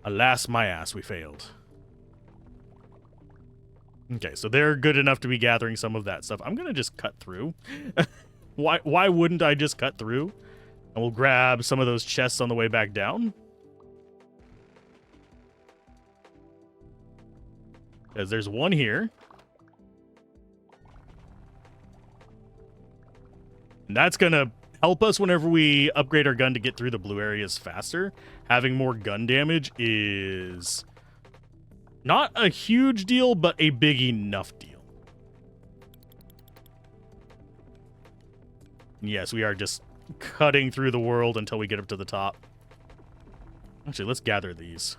Alas, my ass, we failed. Okay, so they're good enough to be gathering some of that stuff. I'm going to just cut through. Why wouldn't I just cut through? And we'll grab some of those chests on the way back down. Because there's one here. And that's going to help us whenever we upgrade our gun to get through the blue areas faster. Having more gun damage is not a huge deal, but a big enough deal. Yes, we are just cutting through the world until we get up to the top. Actually, let's gather these.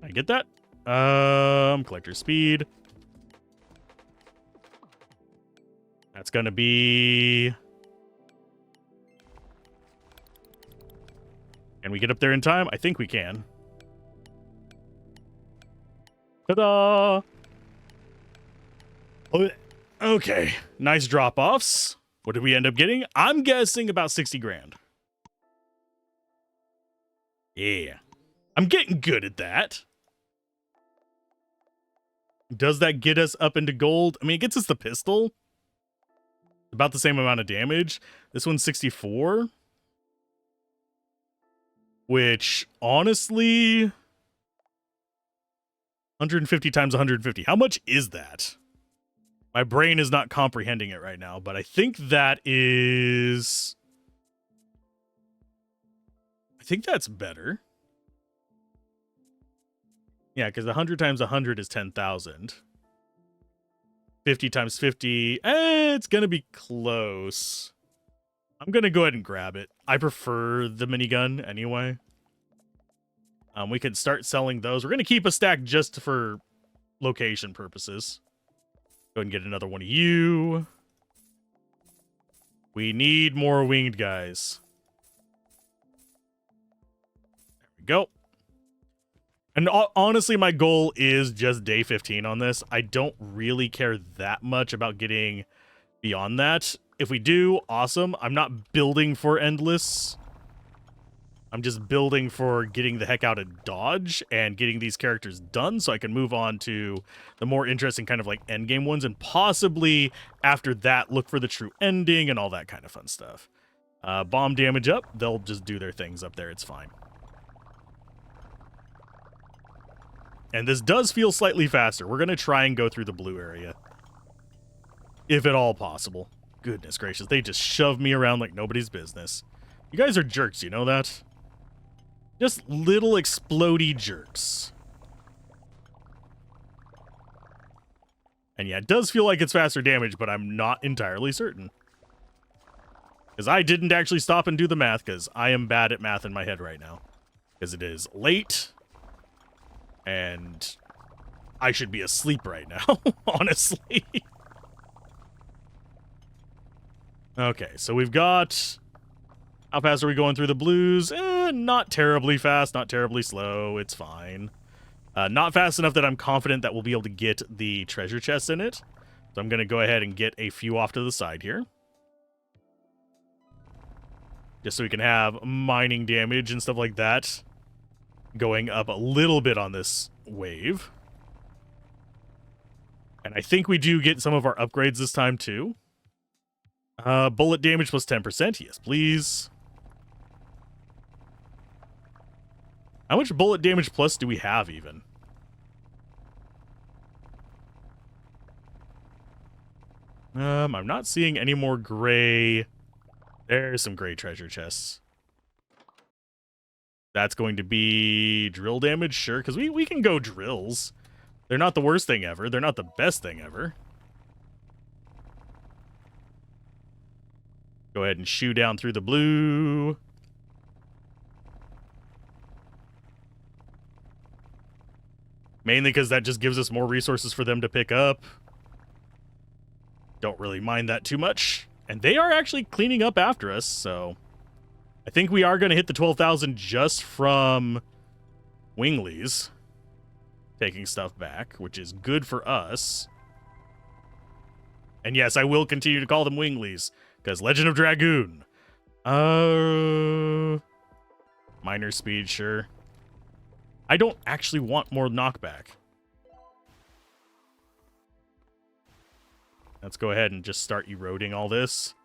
I get that? Collector speed. That's gonna be... Can we get up there in time? I think we can. Ta-da! Okay, nice drop-offs. What did we end up getting? I'm guessing about 60 grand. Yeah. I'm getting good at that. Does that get us up into gold? I mean, it gets us the pistol. About the same amount of damage. This one's 64. Which, honestly... 150 times 150. How much is that? My brain is not comprehending it right now, but I think that is... I think that's better. Yeah, because 100 times 100 is 10,000. 50 times 50, it's going to be close. I'm going to go ahead and grab it. I prefer the minigun anyway. We can start selling those. We're going to keep a stack just for location purposes. Go ahead and get another one of you. We need more winged guys. There we go. And honestly, my goal is just day 15 on this. I don't really care that much about getting beyond that. If we do, awesome. I'm not building for endless. I'm just building for getting the heck out of Dodge and getting these characters done so I can move on to the more interesting kind of like endgame ones, and possibly after that look for the true ending and all that kind of fun stuff. Bomb damage up. They'll just do their things up there. It's fine. And this does feel slightly faster. We're going to try and go through the blue area. If at all possible. Goodness gracious, they just shove me around like nobody's business. You guys are jerks, you know that? Just little explodey jerks. And yeah, it does feel like it's faster damage, but I'm not entirely certain. Because I didn't actually stop and do the math, because I am bad at math in my head right now. Because it is late. And I should be asleep right now, honestly. Okay, so we've got... How fast are we going through the blues? Not terribly fast, not terribly slow. It's fine. Not fast enough that I'm confident that we'll be able to get the treasure chests in it. So I'm going to go ahead and get a few off to the side here. Just so we can have mining damage and stuff like that. Going up a little bit on this wave. And I think we do get some of our upgrades this time too. Bullet damage plus 10%. Yes, please. How much bullet damage plus do we have even? I'm not seeing any more gray. There's some gray treasure chests. That's going to be drill damage, sure, because we can go drills. They're not the worst thing ever. They're not the best thing ever. Go ahead and shoot down through the blue. Mainly because that just gives us more resources for them to pick up. Don't really mind that too much. And they are actually cleaning up after us, so... I think we are going to hit the 12,000 just from Winglies taking stuff back, which is good for us. And yes, I will continue to call them Winglies, because Legend of Dragoon. Minor speed, sure. I don't actually want more knockback. Let's go ahead and just start eroding all this.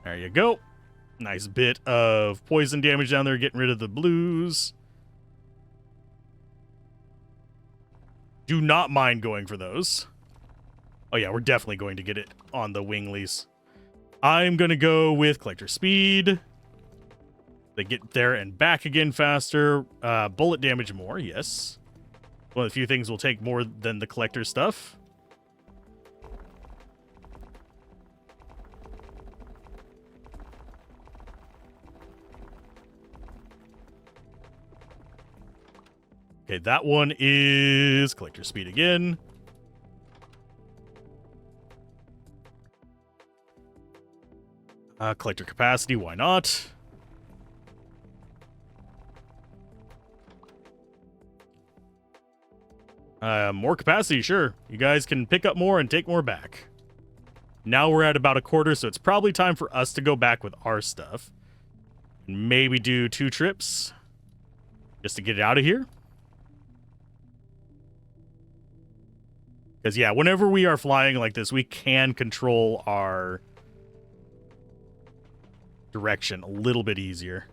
There you go. Nice bit of poison damage down there, getting rid of the blues. Do not mind going for those. Oh yeah, we're definitely going to get it on the Winglies. I'm going to go with collector speed. They get there and back again faster. Bullet damage more, yes. One of the few things will take more than the collector stuff. Okay, that one is collector speed again. Collector capacity, why not? More capacity, sure. You guys can pick up more and take more back. Now we're at about a quarter, so it's probably time for us to go back with our stuff. And maybe do 2 trips. Just to get it out of here. Because, yeah, whenever we are flying like this, we can control our direction a little bit easier.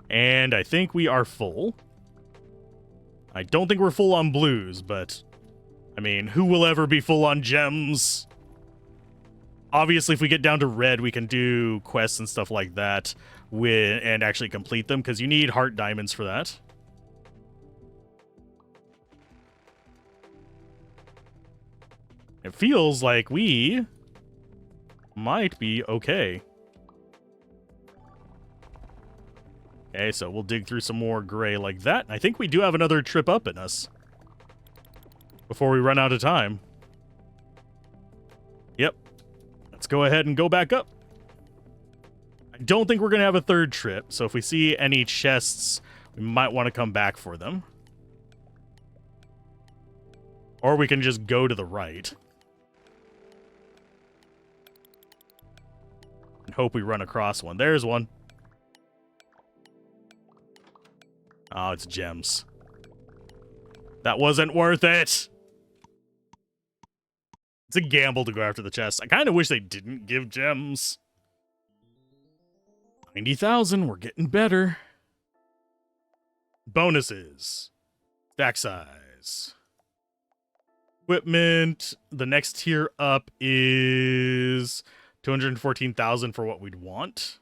And I think we are full. I don't think we're full on blues, but I mean, who will ever be full on gems? Obviously, if we get down to red, we can do quests and stuff like that and actually complete them, because you need heart diamonds for that. It feels like we might be okay. Okay, so we'll dig through some more gray like that. I think we do have another trip up in us before we run out of time. Yep. Let's go ahead and go back up. I don't think we're going to have a third trip, so if we see any chests, we might want to come back for them. Or we can just go to the right. And hope we run across one. There's one. Oh, it's gems. That wasn't worth it. It's a gamble to go after the chest. I kind of wish they didn't give gems. 90,000. We're getting better. Bonuses. Stack size. Equipment. The next tier up is 214,000 for what we'd want.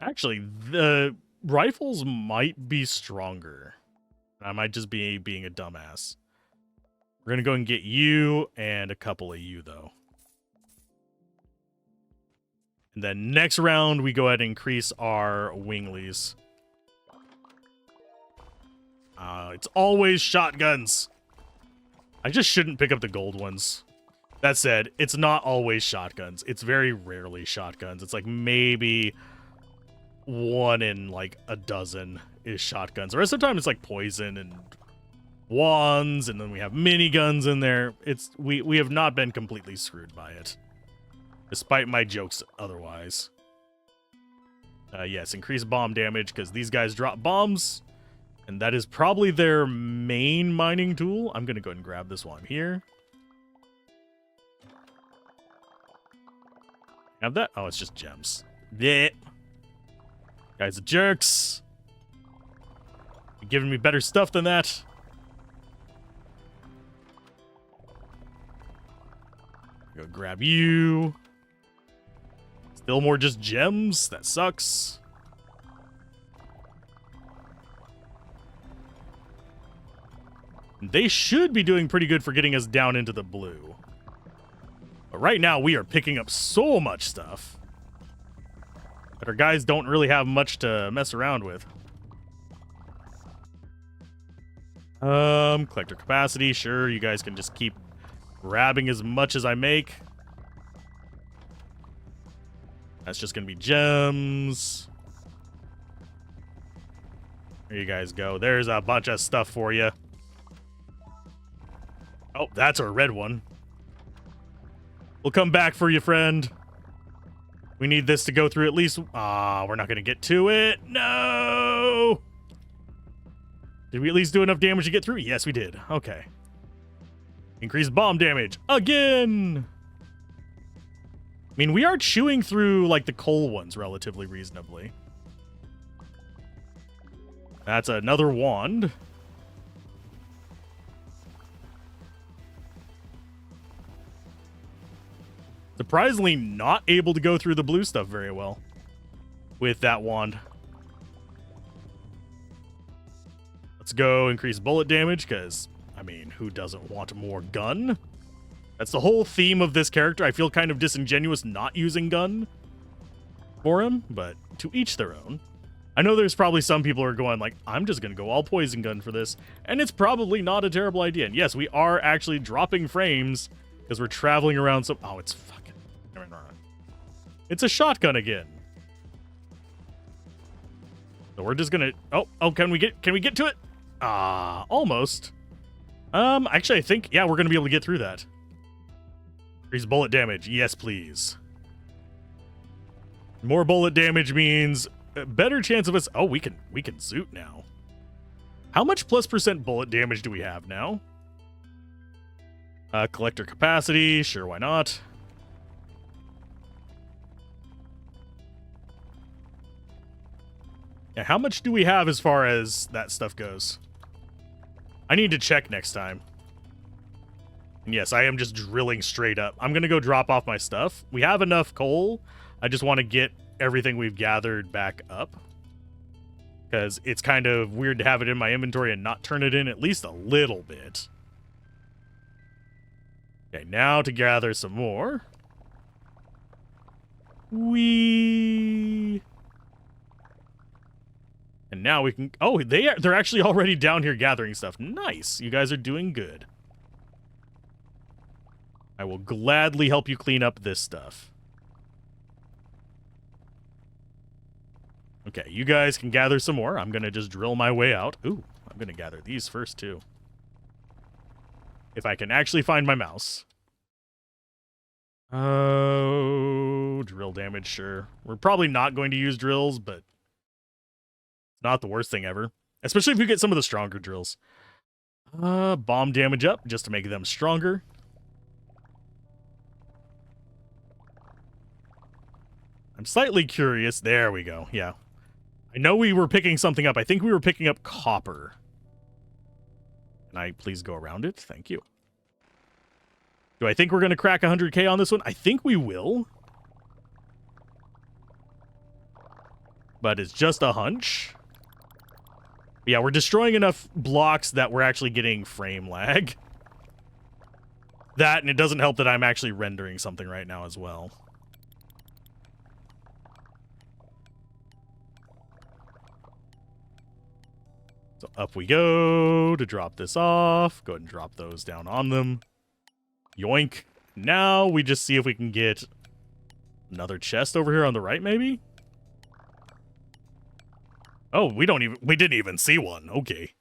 Actually, the rifles might be stronger. I might just be being a dumbass. We're going to go and get you and a couple of you, though. And then next round, we go ahead and increase our winglies. It's always shotguns. I just shouldn't pick up the gold ones. That said, it's not always shotguns. It's very rarely shotguns. It's like maybe 1 in like a dozen is shotguns. The rest of the time it's like poison and wands, and then we have miniguns in there. We have not been completely screwed by it, despite my jokes otherwise. Yes, increase bomb damage, because these guys drop bombs, and that is probably their main mining tool. I'm gonna go ahead and grab this while I'm here. Have that? Oh, it's just gems. Yeah. Guys are jerks. You're giving me better stuff than that. Go grab you. Still more just gems. That sucks. They should be doing pretty good for getting us down into the blue. But right now, we are picking up so much stuff. But our guys don't really have much to mess around with. Collector capacity. Sure, you guys can just keep grabbing as much as I make. That's just gonna be gems. There you guys go. There's a bunch of stuff for you. Oh, that's our red one. We'll come back for you, friend. We need this to go through at least... we're not going to get to it. No! Did we at least do enough damage to get through? Yes, we did. Okay. Increase bomb damage. Again! mean, we are chewing through, like, the coal ones relatively reasonably. That's another wand. Surprisingly not able to go through the blue stuff very well with that wand. Let's go increase bullet damage, because, I mean, who doesn't want more gun? That's the whole theme of this character. I feel kind of disingenuous not using gun for him, but to each their own. I know there's probably some people who are going like, I'm just going to go all poison gun for this, and it's probably not a terrible idea. And yes, we are actually dropping frames because we're traveling around some... Oh, it's fucking... It's a shotgun again. So we're just gonna... Oh, can we get to it? Almost. Actually, I think, yeah, we're gonna be able to get through that. Increase bullet damage. Yes, please. More bullet damage means a better chance of us... Oh, we can zoot now. How much +% bullet damage do we have now? Collector capacity. Sure, why not? Yeah, how much do we have as far as that stuff goes? I need to check next time. And yes, I am just drilling straight up. I'm going to go drop off my stuff. We have enough coal. I just want to get everything we've gathered back up. Because it's kind of weird to have it in my inventory and not turn it in at least a little bit. Okay, now to gather some more. And now we can... Oh, they're actually already down here gathering stuff. Nice. You guys are doing good. I will gladly help you clean up this stuff. Okay, you guys can gather some more. I'm going to just drill my way out. Ooh, I'm going to gather these first, too. If I can actually find my mouse. Oh, drill damage, sure. We're probably not going to use drills, but... not the worst thing ever. Especially if you get some of the stronger drills. Bomb damage up, just to make them stronger. I'm slightly curious. There we go, yeah. I know we were picking something up. I think we were picking up copper. Can I please go around it? Thank you. Do I think we're going to crack 100k on this one? I think we will. But it's just a hunch. Yeah, we're destroying enough blocks that we're actually getting frame lag. That, and it doesn't help that I'm actually rendering something right now as well. So up we go to drop this off. Go ahead and drop those down on them. Yoink. Now we just see if we can get another chest over here on the right, maybe? Oh, we didn't even see one. Okay.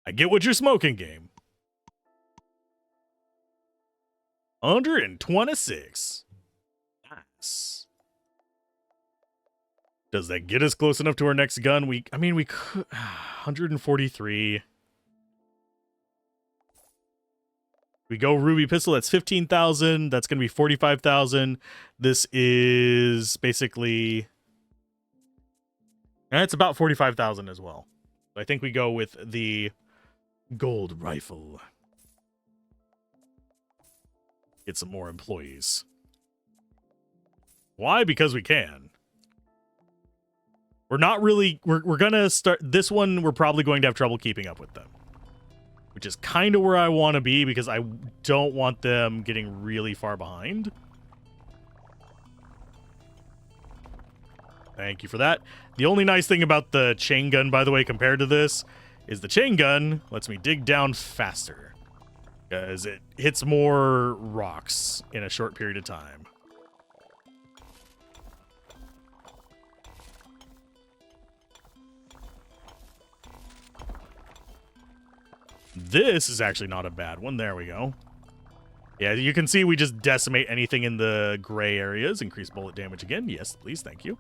I get what you're smoking, game. 126. Nice. Does that get us close enough to our next gun? We could... 143. We go ruby pistol, that's 15,000. That's going to be 45,000. This is basically... and it's about 45,000 as well. I think we go with the gold rifle. Get some more employees. Why? Because we can. We're not really... We're going to start... This one, we're probably going to have trouble keeping up with them. Which is kind of where I want to be, because I don't want them getting really far behind. Thank you for that. The only nice thing about the chain gun, by the way, compared to this, is the chain gun lets me dig down faster. Because it hits more rocks in a short period of time. This is actually not a bad one. There we go. Yeah, you can see we just decimate anything in the gray areas. Increase bullet damage again. Yes, please. Thank you.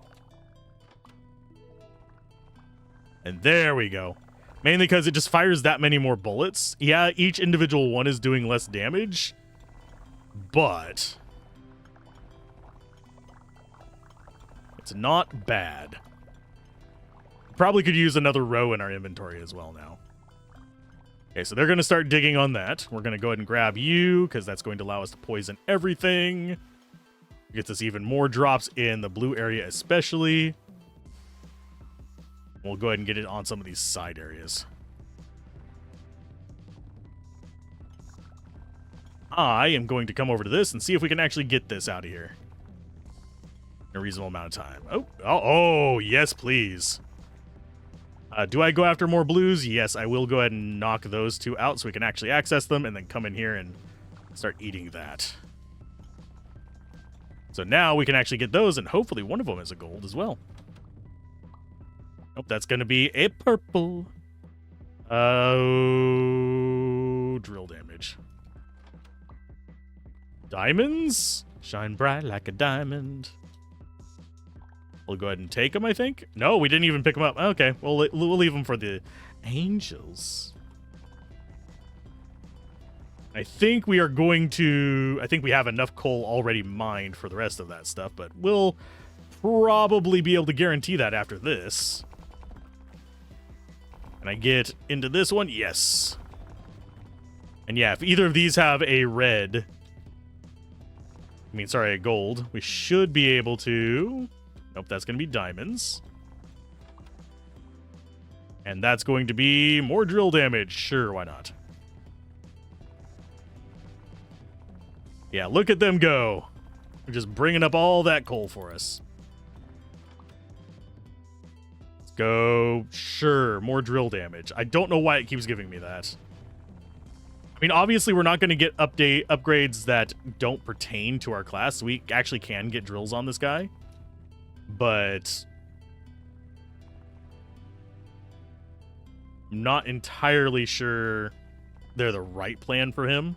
And there we go. Mainly because it just fires that many more bullets. Yeah, each individual one is doing less damage. But It's not bad. Probably could use another row in our inventory as well now. Okay, so they're going to start digging on that. We're going to go ahead and grab you, because that's going to allow us to poison everything. Gets us even more drops in the blue area especially. We'll go ahead and get it on some of these side areas. I am going to come over to this and see if we can actually get this out of here in a reasonable amount of time. Oh, yes, please. Do I go after more blues? Yes, I will go ahead and knock those two out so we can actually access them and then come in here and start eating that. So now we can actually get those, and hopefully one of them is a gold as well. Nope, that's going to be a purple. Drill damage. Diamonds? Shine bright like a diamond. We'll go ahead and take them, I think. No, we didn't even pick them up. Okay, we'll leave them for the angels. I think we are going to... I think we have enough coal already mined for the rest of that stuff, but we'll probably be able to guarantee that after this. Can I get into this one? Yes. And yeah, if either of these have a red... a gold, we should be able to... Nope, that's going to be diamonds. And that's going to be more drill damage. Sure, why not? Yeah, look at them go. They're just bringing up all that coal for us. Let's go. Sure, more drill damage. I don't know why it keeps giving me that. I mean, obviously, we're not going to get upgrades that don't pertain to our class. We actually can get drills on this guy. But I'm not entirely sure they're the right plan for him.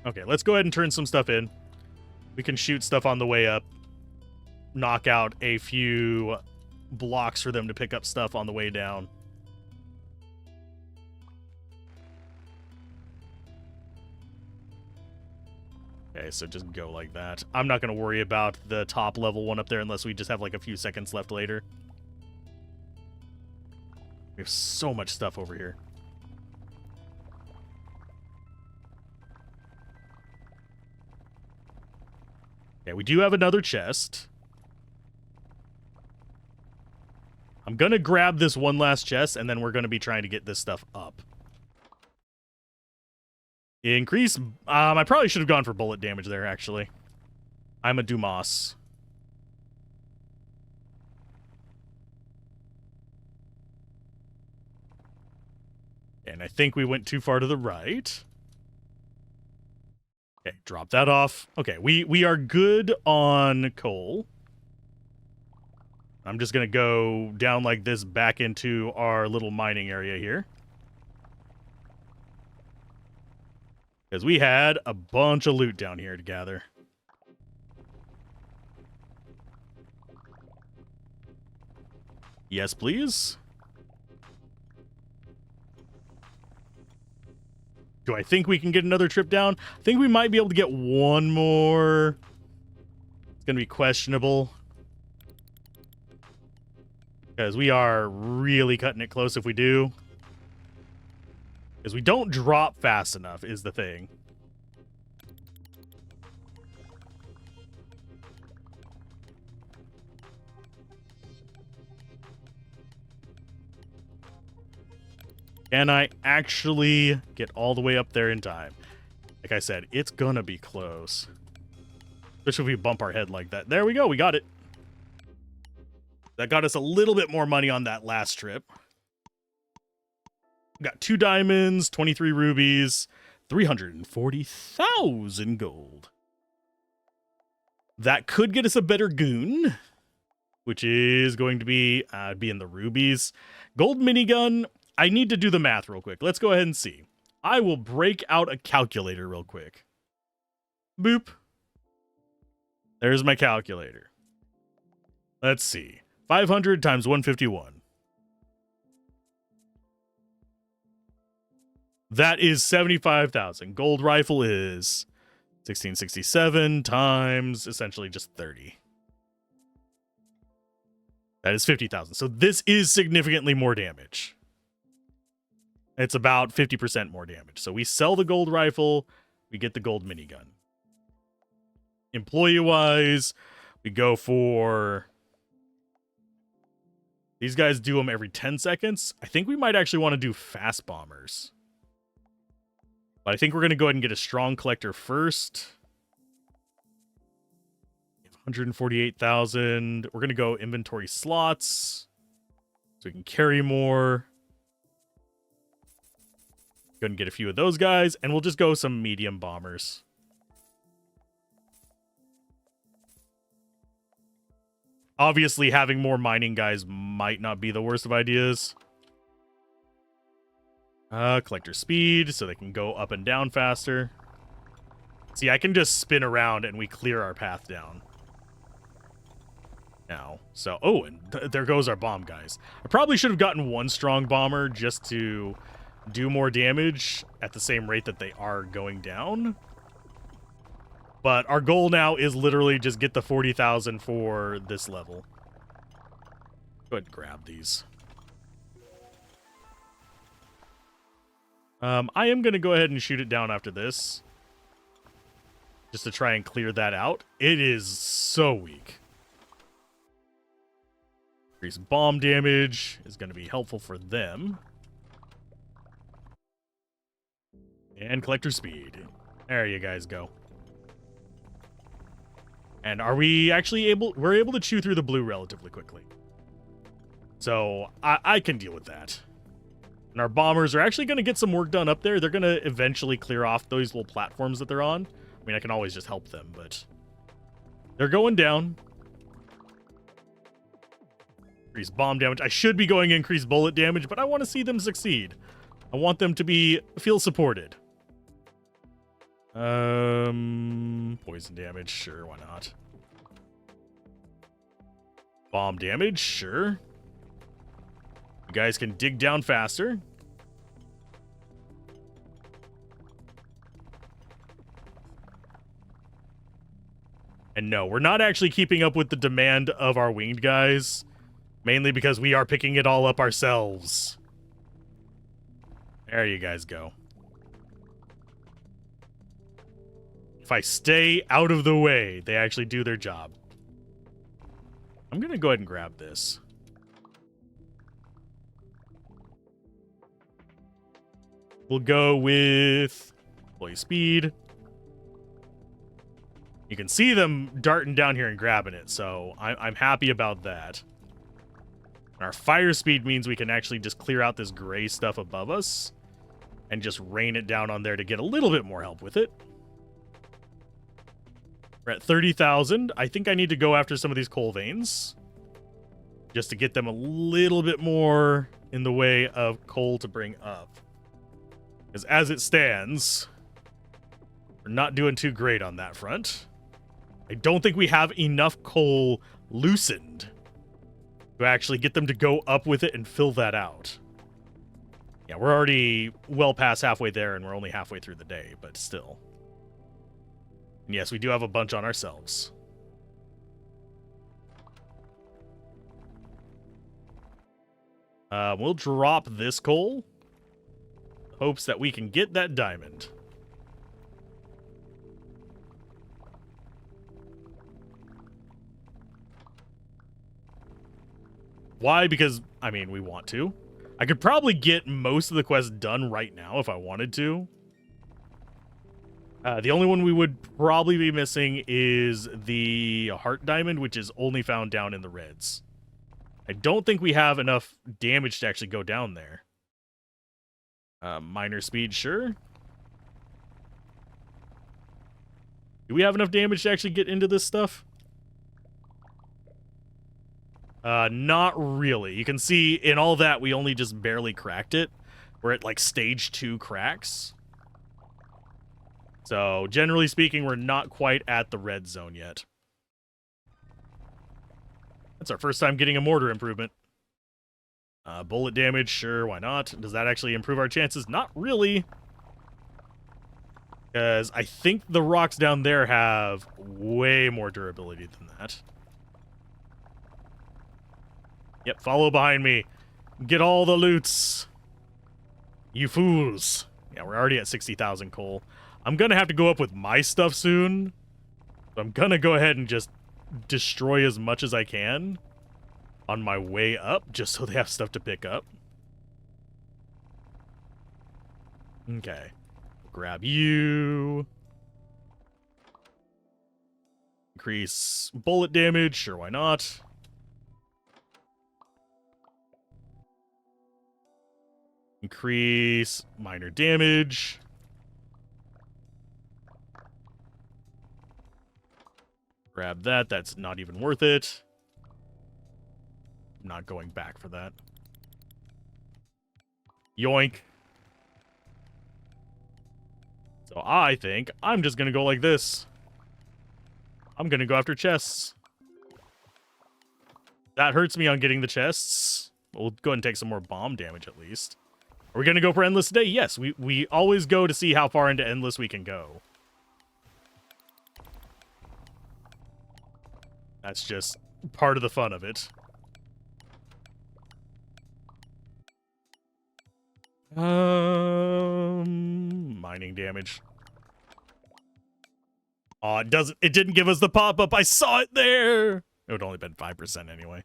Okay, let's go ahead and turn some stuff in. We can shoot stuff on the way up. Knock out a few blocks for them to pick up stuff on the way down. Okay, so just go like that. I'm not going to worry about the top level one up there unless we just have like a few seconds left later. We have so much stuff over here. Okay, we do have another chest. I'm going to grab this one last chest, and then we're going to be trying to get this stuff up. Increase. I probably should have gone for bullet damage there, actually. I'm a Dumas. And I think we went too far to the right. Okay, drop that off. Okay, we are good on coal. I'm just going to go down like this back into our little mining area here. Because we had a bunch of loot down here to gather. Yes, please. Do I think we can get another trip down? I think we might be able to get one more. It's going to be questionable. Because we are really cutting it close if we do. Because we don't drop fast enough is the thing. Can I actually get all the way up there in time? Like I said, it's gonna be close. Especially if we bump our head like that. There we go, we got it. That got us a little bit more money on that last trip. We got 2 diamonds, 23 rubies, 340,000 gold. That could get us a better goon, which is going to be in the rubies. Gold minigun, I need to do the math real quick. Let's go ahead and see. I will break out a calculator real quick. Boop. There's my calculator. Let's see. 500 times 151. That is 75,000. Gold rifle is 1667 times essentially just 30. That is 50,000. So this is significantly more damage. It's about 50% more damage. So we sell the gold rifle, we get the gold minigun. Employee-wise, we go for... These guys do them every 10 seconds. I think we might actually want to do fast bombers. But I think we're going to go ahead and get a strong collector first. 148,000. We're going to go inventory slots. So we can carry more. Go ahead and get a few of those guys. And we'll just go some medium bombers. Obviously, having more mining guys might not be the worst of ideas. Collector speed, so they can go up and down faster. See, I can just spin around and we clear our path down. Now, so, oh, and there goes our bomb guys. I probably should have gotten one strong bomber just to do more damage at the same rate that they are going down. But our goal now is literally just get the 40,000 for this level. Go ahead and grab these. I am going to go ahead and shoot it down after this. Just to try and clear that out. It is so weak. Increase bomb damage is going to be helpful for them. And collector speed. There you guys go. And are we actually able... We're able to chew through the blue relatively quickly. So, I can deal with that. And our bombers are actually going to get some work done up there. They're going to eventually clear off those little platforms that they're on. I mean, I can always just help them, but... They're going down. Increase bomb damage. I should be going increase bullet damage, but I want to see them succeed. I want them to feel supported. Poison damage, sure, why not? Bomb damage, sure. You guys can dig down faster. And no, we're not actually keeping up with the demand of our winged guys. Mainly because we are picking it all up ourselves. There you guys go. If I stay out of the way, they actually do their job. I'm going to go ahead and grab this. We'll go with employee speed. You can see them darting down here and grabbing it, so I'm happy about that. Our fire speed means we can actually just clear out this gray stuff above us and just rain it down on there to get a little bit more help with it. We're at 30,000. I think I need to go after some of these coal veins just to get them a little bit more in the way of coal to bring up. Because as it stands, we're not doing too great on that front. I don't think we have enough coal loosened to actually get them to go up with it and fill that out. Yeah, we're already well past halfway there, and we're only halfway through the day, but still. And yes, we do have a bunch on ourselves. We'll drop this coal. Hopes that we can get that diamond. Why? Because, I mean, we want to. I could probably get most of the quests done right now if I wanted to. The only one we would probably be missing is the heart diamond, which is only found down in the reds. I don't think we have enough damage to actually go down there. Minor speed, sure. Do we have enough damage to actually get into this stuff? Not really. You can see in all that we only just barely cracked it. We're at like stage 2 cracks. So generally speaking, we're not quite at the red zone yet. That's our first time getting a mortar improvement. Bullet damage, sure, why not? Does that actually improve our chances? Not really. Because I think the rocks down there have way more durability than that. Yep, follow behind me. Get all the loots. You fools. Yeah, we're already at 60,000 coal. I'm gonna have to go up with my stuff soon. So I'm gonna go ahead and just destroy as much as I can on my way up, just so they have stuff to pick up. Okay. Grab you. Increase bullet damage. Sure, why not? Increase minor damage. Grab that. That's not even worth it. I'm not going back for that. Yoink. So I think I'm just going to go like this. I'm going to go after chests. That hurts me on getting the chests. We'll go ahead and take some more bomb damage at least. Are we going to go for Endless today? Yes, we always go to see how far into Endless we can go. That's just part of the fun of it. Mining damage. Oh, it didn't give us the pop-up. I saw it there. It would only been 5% anyway.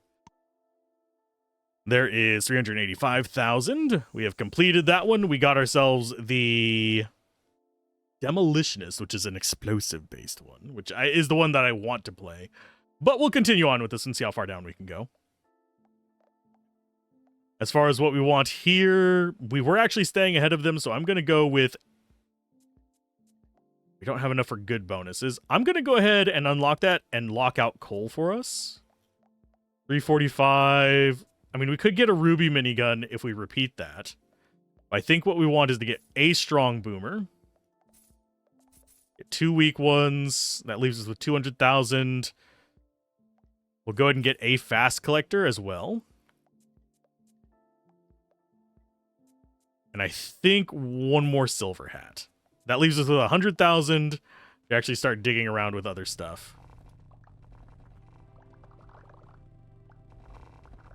There is 385,000. We have completed that one. We got ourselves the demolitionist, which is an explosive-based one, which is the one that I want to play. But we'll continue on with this and see how far down we can go. As far as what we want here, we were actually staying ahead of them, so I'm going to go with... We don't have enough for good bonuses. I'm going to go ahead and unlock that and lock out coal for us. 345. I mean, we could get a ruby minigun if we repeat that. I think what we want is to get a strong boomer. Get 2 weak ones. That leaves us with 200,000. We'll go ahead and get a fast collector as well. And I think one more silver hat. That leaves us with 100,000 to actually start digging around with other stuff.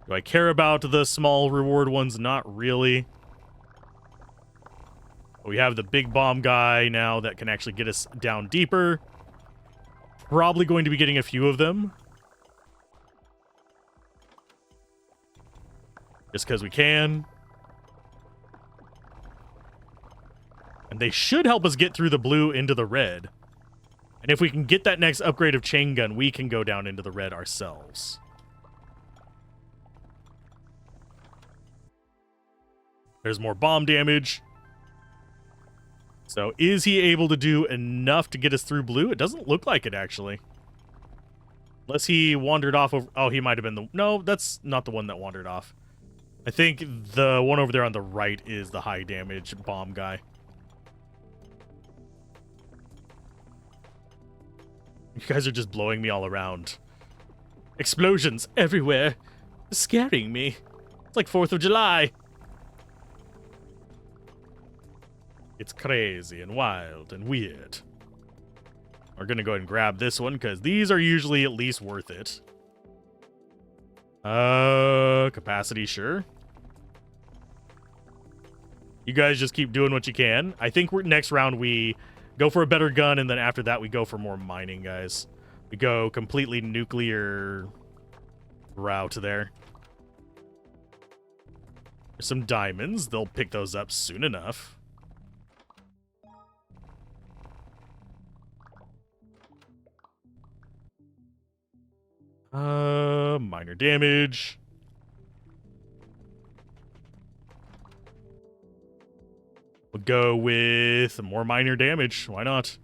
Do I care about the small reward ones? Not really. We have the big bomb guy now that can actually get us down deeper. Probably going to be getting a few of them. Just because we can. And they should help us get through the blue into the red. And if we can get that next upgrade of chain gun, we can go down into the red ourselves. There's more bomb damage. So is he able to do enough to get us through blue? It doesn't look like it, actually. Unless he wandered off over... Oh, he might have been the... No, that's not the one that wandered off. I think the one over there on the right is the high damage bomb guy. You guys are just blowing me all around. Explosions everywhere. It's scaring me. It's like 4th of July. It's crazy and wild and weird. We're going to go ahead and grab this one because these are usually at least worth it. Capacity, sure. You guys just keep doing what you can. I think next round we go for a better gun, and then after that we go for more mining, guys. We go completely nuclear route there. There's some diamonds. They'll pick those up soon enough. Minor damage. We'll go with more minor damage. Why not?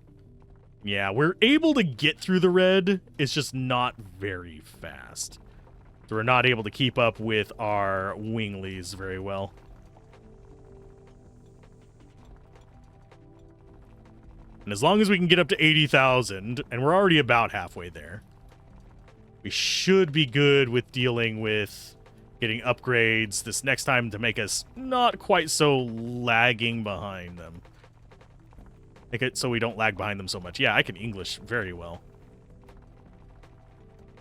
Yeah, we're able to get through the red. It's just not very fast. So we're not able to keep up with our winglies very well. And as long as we can get up to 80,000, and we're already about halfway there, we should be good with dealing with getting upgrades this next time to make us not quite so lagging behind them. Make it so we don't lag behind them so much. Yeah, I can English very well.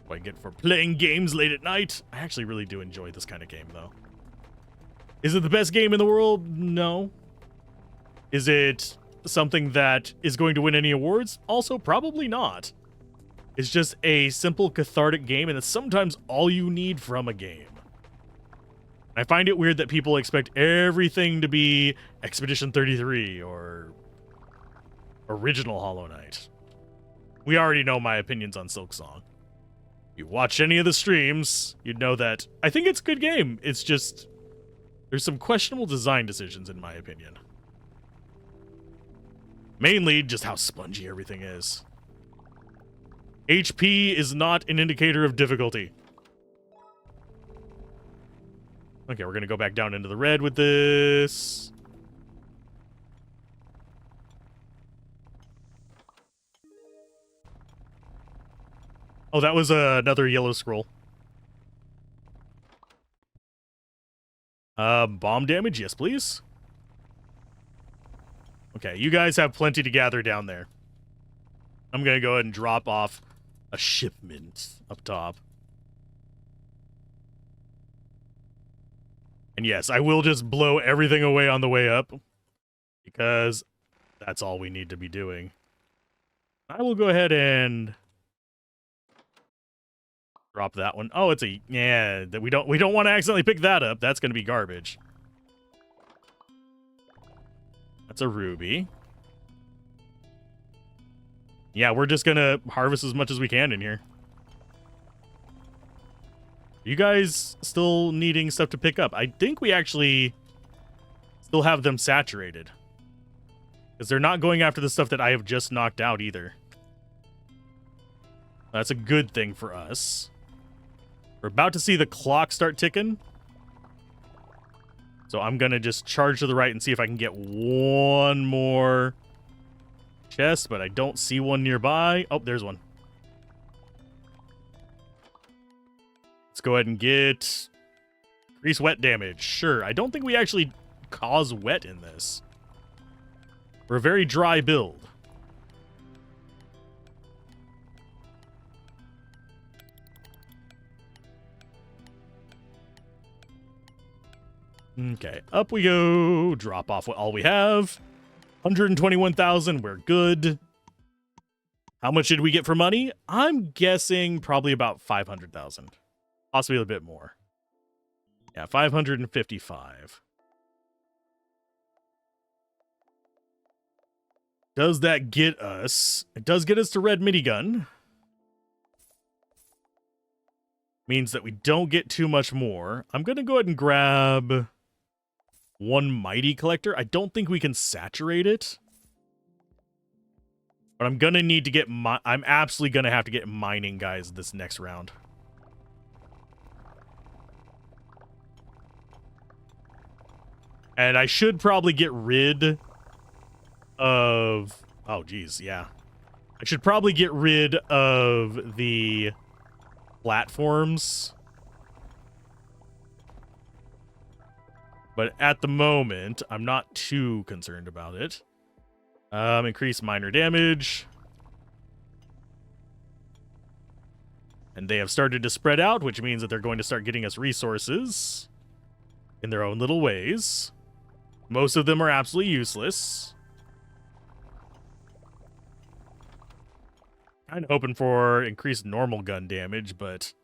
What I get for playing games late at night. I actually really do enjoy this kind of game, though. Is it the best game in the world? No. Is it something that is going to win any awards? Also, probably not. It's just a simple, cathartic game, and it's sometimes all you need from a game. I find it weird that people expect everything to be Expedition 33 or original Hollow Knight. We already know my opinions on Silksong. If you watch any of the streams, you'd know that I think it's a good game. It's just, there's some questionable design decisions in my opinion. Mainly just how spongy everything is. HP is not an indicator of difficulty. Okay, we're gonna go back down into the red with this. Oh, that was another yellow scroll. Bomb damage, yes, please. Okay, you guys have plenty to gather down there. I'm gonna go ahead and drop off a shipment up top. And yes, I will just blow everything away on the way up, because that's all we need to be doing. I will go ahead and drop that one. Oh, it's a, yeah, that we don't want to accidentally pick that up. That's going to be garbage. That's a ruby. Yeah, we're just going to harvest as much as we can in here. You guys still needing stuff to pick up? I think we actually still have them saturated, because they're not going after the stuff that I have just knocked out either. That's a good thing for us. We're about to see the clock start ticking. So I'm going to just charge to the right and see if I can get one more chest, but I don't see one nearby. Oh, there's one. Let's go ahead and get increase wet damage. Sure, I don't think we actually cause wet in this. We're a very dry build. Okay, up we go. Drop off all we have. 121,000, we're good. How much did we get for money? I'm guessing probably about 500,000. Possibly a bit more. Yeah, 555. Does that get us? It does get us to red minigun. Means that we don't get too much more. I'm going to go ahead and grab one mighty collector. I don't think we can saturate it. But I'm going to need to get I'm absolutely going to have to get mining guys this next round. And I should probably get rid of... Oh, geez, yeah. I should probably get rid of the platforms. But at the moment, I'm not too concerned about it. Increase minor damage. And they have started to spread out, which means that they're going to start getting us resources in their own little ways. Most of them are absolutely useless. Kind of hoping for increased normal gun damage, but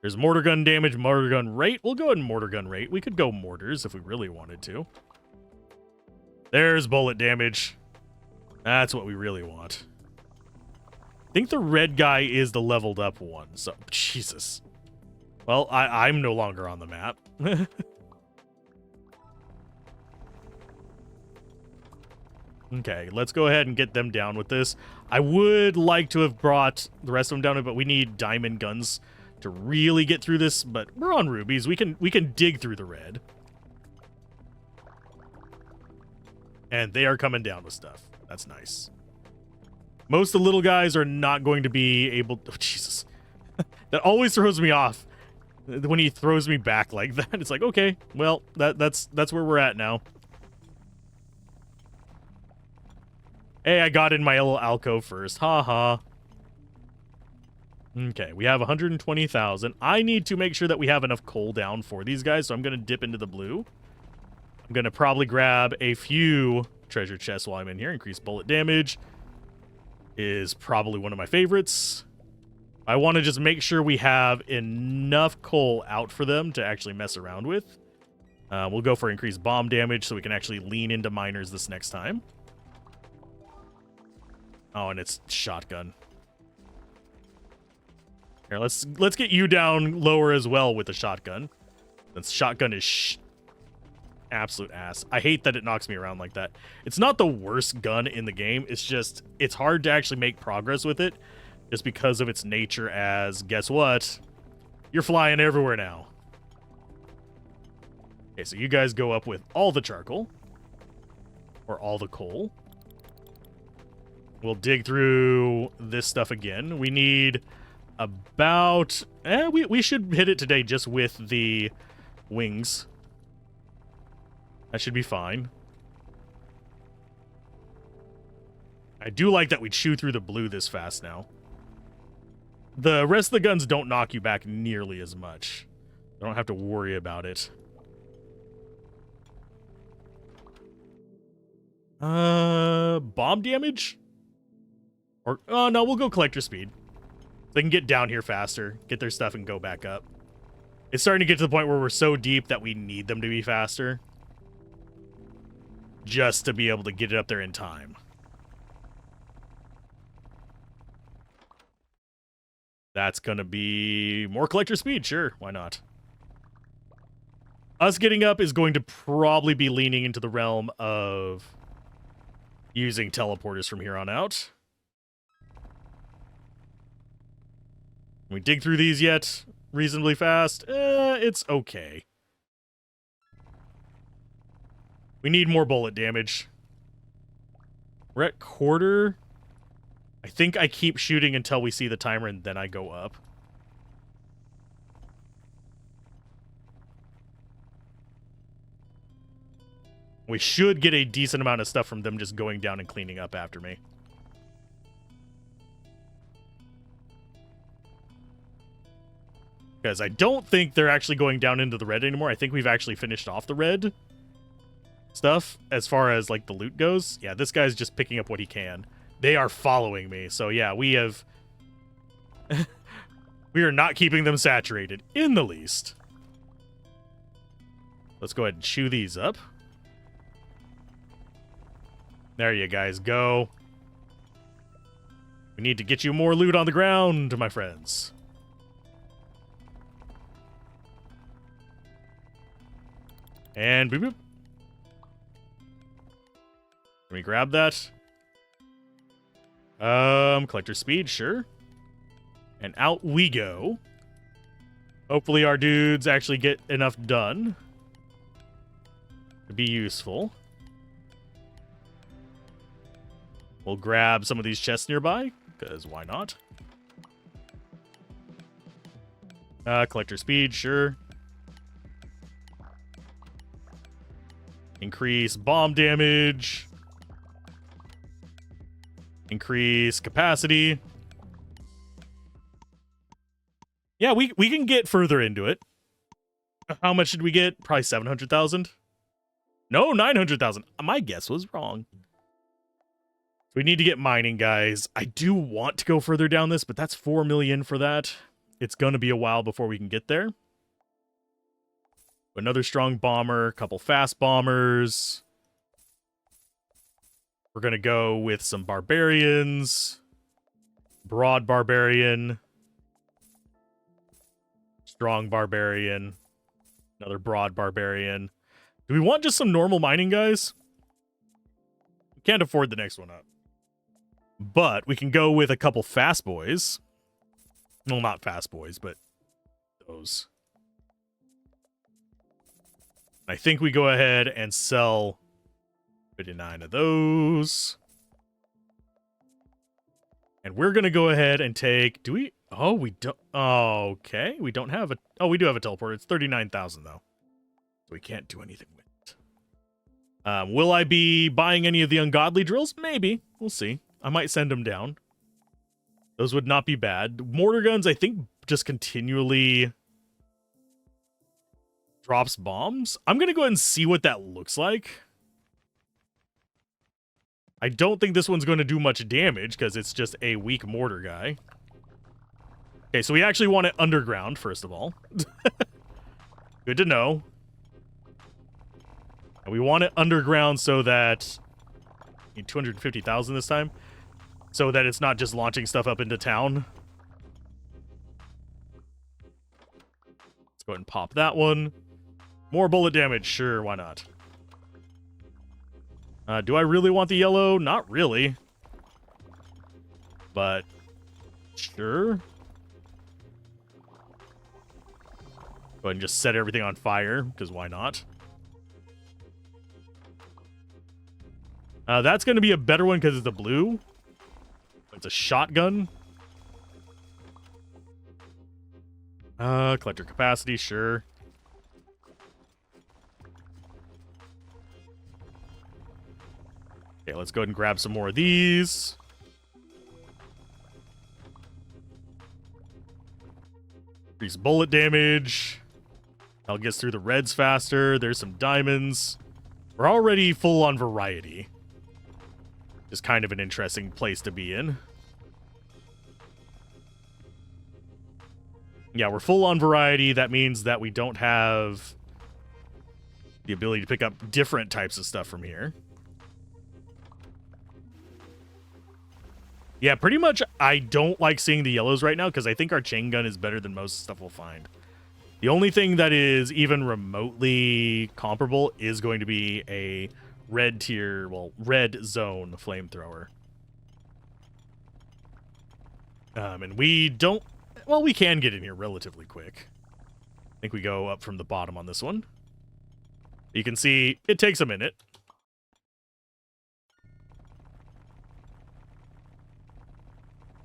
there's mortar gun damage, mortar gun rate. We'll go ahead and mortar gun rate. We could go mortars if we really wanted to. There's bullet damage. That's what we really want. I think the red guy is the leveled up one, so Jesus. Well, I'm no longer on the map. Okay, let's go ahead and get them down with this. I would like to have brought the rest of them down, but we need diamond guns to really get through this, but we're on rubies. We can dig through the red. And they are coming down with stuff. That's nice. Most of the little guys are not going to be able... Oh, Jesus. That always throws me off. When he throws me back like that, it's like, okay, well, that's where we're at now. Hey, I got in my little alcove first. Ha ha. Okay, we have 120,000. I need to make sure that we have enough coal down for these guys, so I'm going to dip into the blue. I'm going to probably grab a few treasure chests while I'm in here. Increased bullet damage is probably one of my favorites. I want to just make sure we have enough coal out for them to actually mess around with. We'll go for increased bomb damage so we can actually lean into miners this next time. Oh, and it's shotgun. Here, let's get you down lower as well with the shotgun. Since shotgun is absolute ass. I hate that it knocks me around like that. It's not the worst gun in the game. It's just, it's hard to actually make progress with it just because of its nature as, guess what? You're flying everywhere now. Okay, so you guys go up with all the charcoal. Or all the coal. We'll dig through this stuff again. We need about... we should hit it today just with the wings. That should be fine. I do like that we chew through the blue this fast now. The rest of the guns don't knock you back nearly as much. I don't have to worry about it. Bomb damage? Or, oh no, we'll go collector speed. They can get down here faster, get their stuff and go back up. It's starting to get to the point where we're so deep that we need them to be faster. Just to be able to get it up there in time. That's gonna be more collector speed, sure, why not? Us getting up is going to probably be leaning into the realm of using teleporters from here on out. Can we dig through these yet reasonably fast? It's okay. We need more bullet damage. We're at quarter. I think I keep shooting until we see the timer and then I go up. We should get a decent amount of stuff from them just going down and cleaning up after me. Because I don't think they're actually going down into the red anymore. I think we've actually finished off the red stuff as far as like the loot goes. Yeah, this guy's just picking up what he can. They are following me. So yeah, we have... we are not keeping them saturated in the least. Let's go ahead and chew these up. There you guys go. We need to get you more loot on the ground, my friends. And boop boop. Can we grab that? Collector speed, sure. And out we go. Hopefully our dudes actually get enough done to be useful. We'll grab some of these chests nearby, because why not? Collector speed, sure. Increase bomb damage. Increase capacity. Yeah, we can get further into it. How much did we get? Probably 700,000? No, 900,000. My guess was wrong. We need to get mining, guys. I do want to go further down this, but that's 4 million for that. It's going to be a while before we can get there. Another strong bomber, a couple fast bombers. We're going to go with some barbarians. Broad barbarian. Strong barbarian. Another broad barbarian. Do we want just some normal mining, guys? We can't afford the next one up. But we can go with a couple fast boys. Well, not fast boys, but those. I think we go ahead and sell 59 of those. And we're going to go ahead and take... Do we... Oh, we don't... Oh, okay. We don't have a... Oh, we do have a teleporter. It's 39,000, though. So we can't do anything with it. Will I be buying any of the ungodly drills? Maybe. We'll see. I might send them down. Those would not be bad. Mortar guns, I think, just continually drops bombs. I'm going to go ahead and see what that looks like. I don't think this one's going to do much damage because it's just a weak mortar guy. Okay, so we actually want it underground, first of all. Good to know. And we want it underground so that... I need 250,000 this time. So that it's not just launching stuff up into town. Let's go ahead and pop that one. More bullet damage. Sure, why not? Do I really want the yellow? Not really. But... sure. Go ahead and just set everything on fire, because why not? That's going to be a better one because it's a blue. It's a shotgun. Collector capacity, sure. Okay, let's go ahead and grab some more of these. Increase bullet damage. That'll get us through the reds faster. There's some diamonds. We're already full on variety. Just kind of an interesting place to be in. Yeah, we're full on variety. That means that we don't have the ability to pick up different types of stuff from here. Yeah, pretty much I don't like seeing the yellows right now because I think our chain gun is better than most stuff we'll find. The only thing that is even remotely comparable is going to be a red tier, well, red zone flamethrower. And we don't, well, we can get in here relatively quick. I think we go up from the bottom on this one. You can see it takes a minute.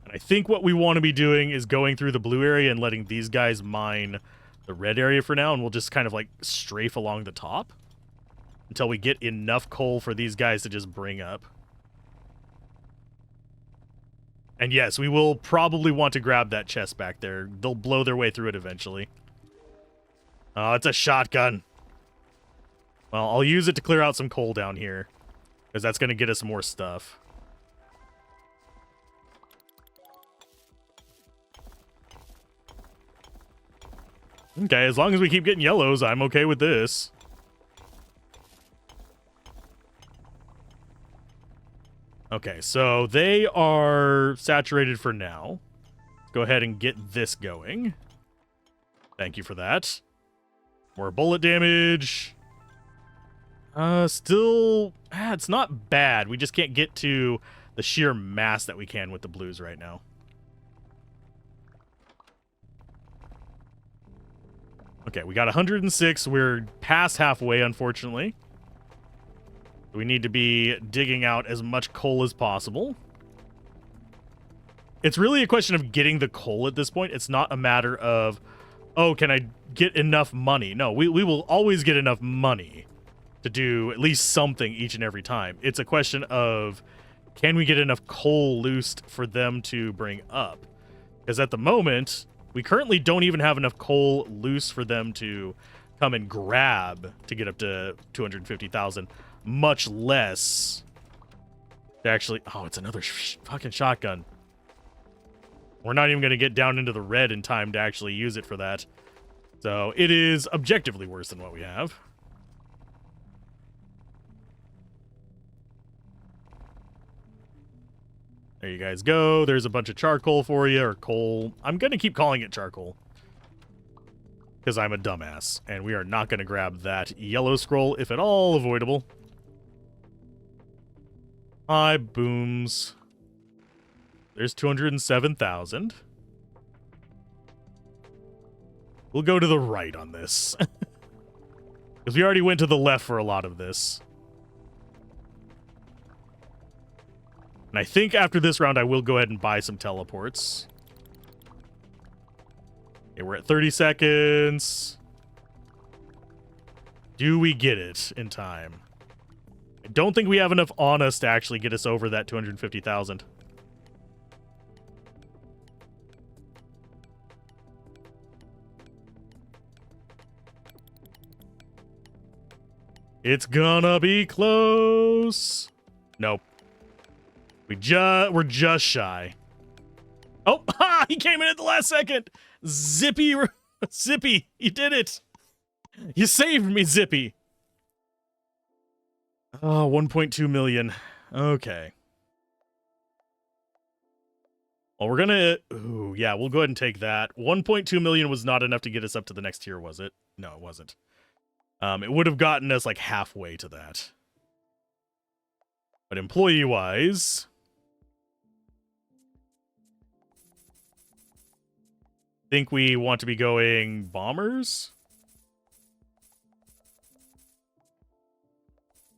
And I think what we want to be doing is going through the blue area and letting these guys mine the red area for now, and we'll just kind of like strafe along the top until we get enough coal for these guys to just bring up. And yes, we will probably want to grab that chest back there. They'll blow their way through it eventually. Oh, it's a shotgun. Well, I'll use it to clear out some coal down here, because that's going to get us more stuff. Okay, as long as we keep getting yellows, I'm okay with this. Okay, so they are saturated for now. Let's go ahead and get this going. Thank you for that. More bullet damage. Still, it's not bad. We just can't get to the sheer mass that we can with the blues right now. Okay, we got 106. We're past halfway, unfortunately. We need to be digging out as much coal as possible. It's really a question of getting the coal at this point. It's not a matter of, oh, can I get enough money? No, we will always get enough money to do at least something each and every time. It's a question of, can we get enough coal loosed for them to bring up? Because at the moment, we currently don't even have enough coal loose for them to come and grab to get up to 250,000. Much less to actually... Oh, it's another fucking shotgun. We're not even going to get down into the red in time to actually use it for that. So it is objectively worse than what we have. There you guys go. There's a bunch of charcoal for you, or coal. I'm going to keep calling it charcoal, because I'm a dumbass, and we are not going to grab that yellow scroll, if at all avoidable. Hi, booms. There's 207,000. We'll go to the right on this. Because we already went to the left for a lot of this. And I think after this round, I will go ahead and buy some teleports. Okay, we're at 30 seconds. Do we get it in time? I don't think we have enough on us to actually get us over that 250,000. It's gonna be close. Nope. We're just shy. Oh, ha! He came in at the last second. Zippy, Zippy, you did it. You saved me, Zippy. Oh, 1.2 million. Okay. Well, we're gonna... Ooh, yeah, we'll go ahead and take that. 1.2 million was not enough to get us up to the next tier, was it? No, it wasn't. It would have gotten us like halfway to that. But employee-wise... think we want to be going bombers.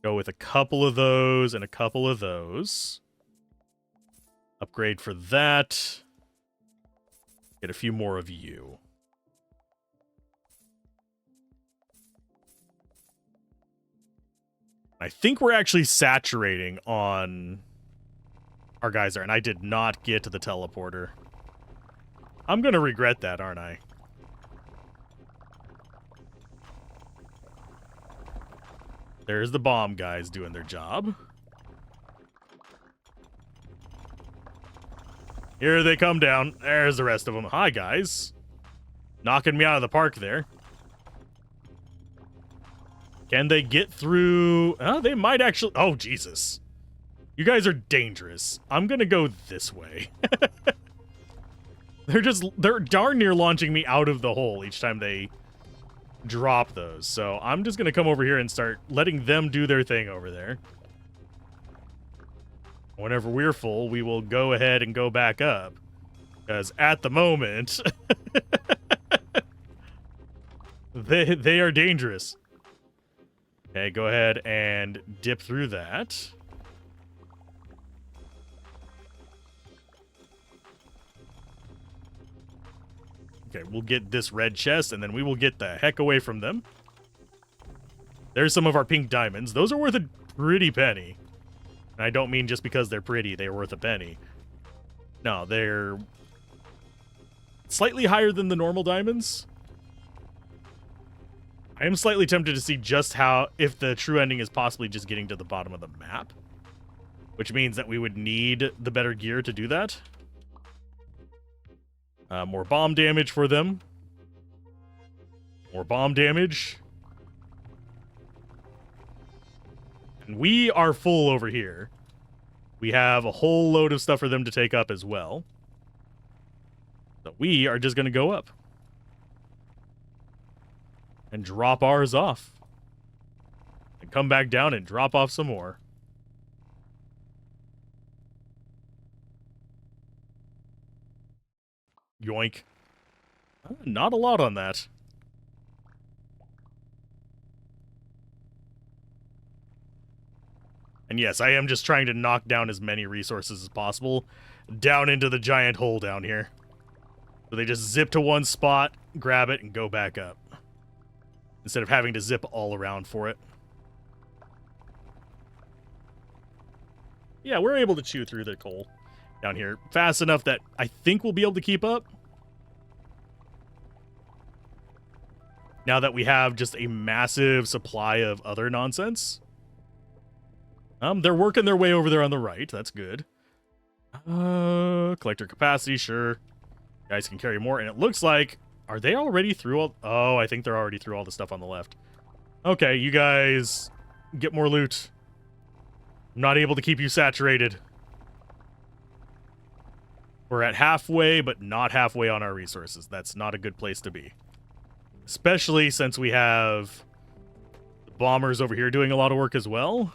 Go with a couple of those and a couple of those. Upgrade for that. Get a few more of you. I think we're actually saturating on our guys there, and I did not get to the teleporter. I'm gonna regret that, aren't I? There's the bomb guys doing their job. Here they come down. There's the rest of them. Hi, guys. Knocking me out of the park there. Can they get through? Oh, they might actually... Oh, Jesus. You guys are dangerous. I'm gonna go this way. They're darn near launching me out of the hole each time they drop those. So I'm just going to come over here and start letting them do their thing over there. Whenever we're full, we will go ahead and go back up. Because at the moment, they are dangerous. Okay, go ahead and dip through that. Okay, we'll get this red chest, and then we will get the heck away from them. There's some of our pink diamonds. Those are worth a pretty penny. And I don't mean just because they're pretty, they're worth a penny. No, they're slightly higher than the normal diamonds. I am slightly tempted to see just how, if the true ending is possibly just getting to the bottom of the map. Which means that we would need the better gear to do that. More bomb damage for them. More bomb damage. And we are full over here. We have a whole load of stuff for them to take up as well. So we are just going to go up. And drop ours off. And come back down and drop off some more. Yoink. Not a lot on that. And yes, I am just trying to knock down as many resources as possible down into the giant hole down here. So they just zip to one spot, grab it, and go back up. Instead of having to zip all around for it. Yeah, we're able to chew through the coal down here fast enough that I think we'll be able to keep up. Now that we have just a massive supply of other nonsense. They're working their way over there on the right. That's good. Collector capacity, sure. You guys can carry more. And it looks like... Are they already through all... Oh, I think they're already through all the stuff on the left. Okay, you guys get more loot. I'm not able to keep you saturated. We're at halfway, but not halfway on our resources. That's not a good place to be. Especially since we have the bombers over here doing a lot of work as well.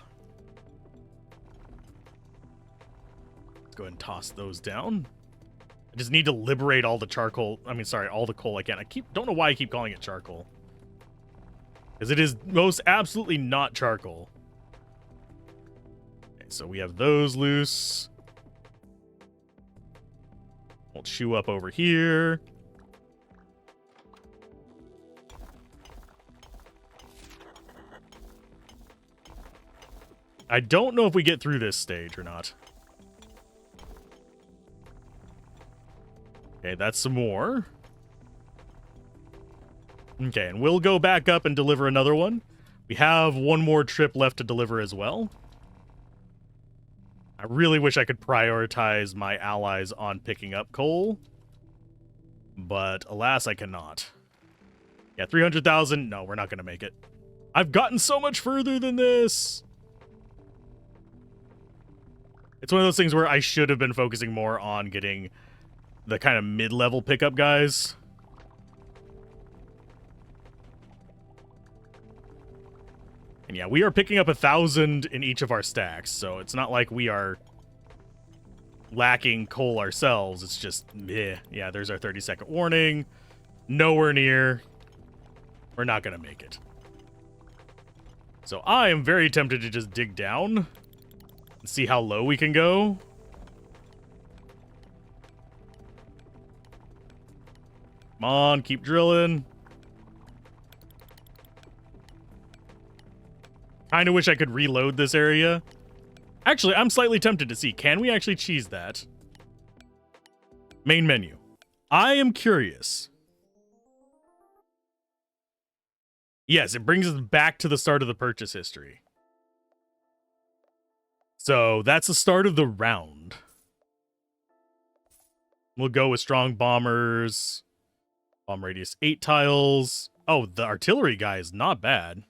Let's go ahead and toss those down. I just need to liberate all the charcoal. I mean, sorry, all the coal I can. Don't know why I keep calling it charcoal. Because it is most absolutely not charcoal. Okay, so we have those loose. We'll chew up over here. I don't know if we get through this stage or not. Okay, that's some more. Okay, and we'll go back up and deliver another one. We have one more trip left to deliver as well. I really wish I could prioritize my allies on picking up coal, but alas, I cannot. Yeah, 300,000. No, we're not going to make it. I've gotten so much further than this. It's one of those things where I should have been focusing more on getting the kind of mid-level pickup guys. And yeah, we are picking up 1,000 in each of our stacks, so it's not like we are lacking coal ourselves. It's just, meh. Yeah, there's our 30-second warning. Nowhere near. We're not going to make it. So I am very tempted to just dig down and see how low we can go. Come on, keep drilling. Kind of wish I could reload this area. Actually, I'm slightly tempted to see. Can we actually cheese that? Main menu. I am curious. Yes, it brings us back to the start of the purchase history. So that's the start of the round. We'll go with strong bombers. Bomb radius 8 tiles. Oh, the artillery guy is not bad.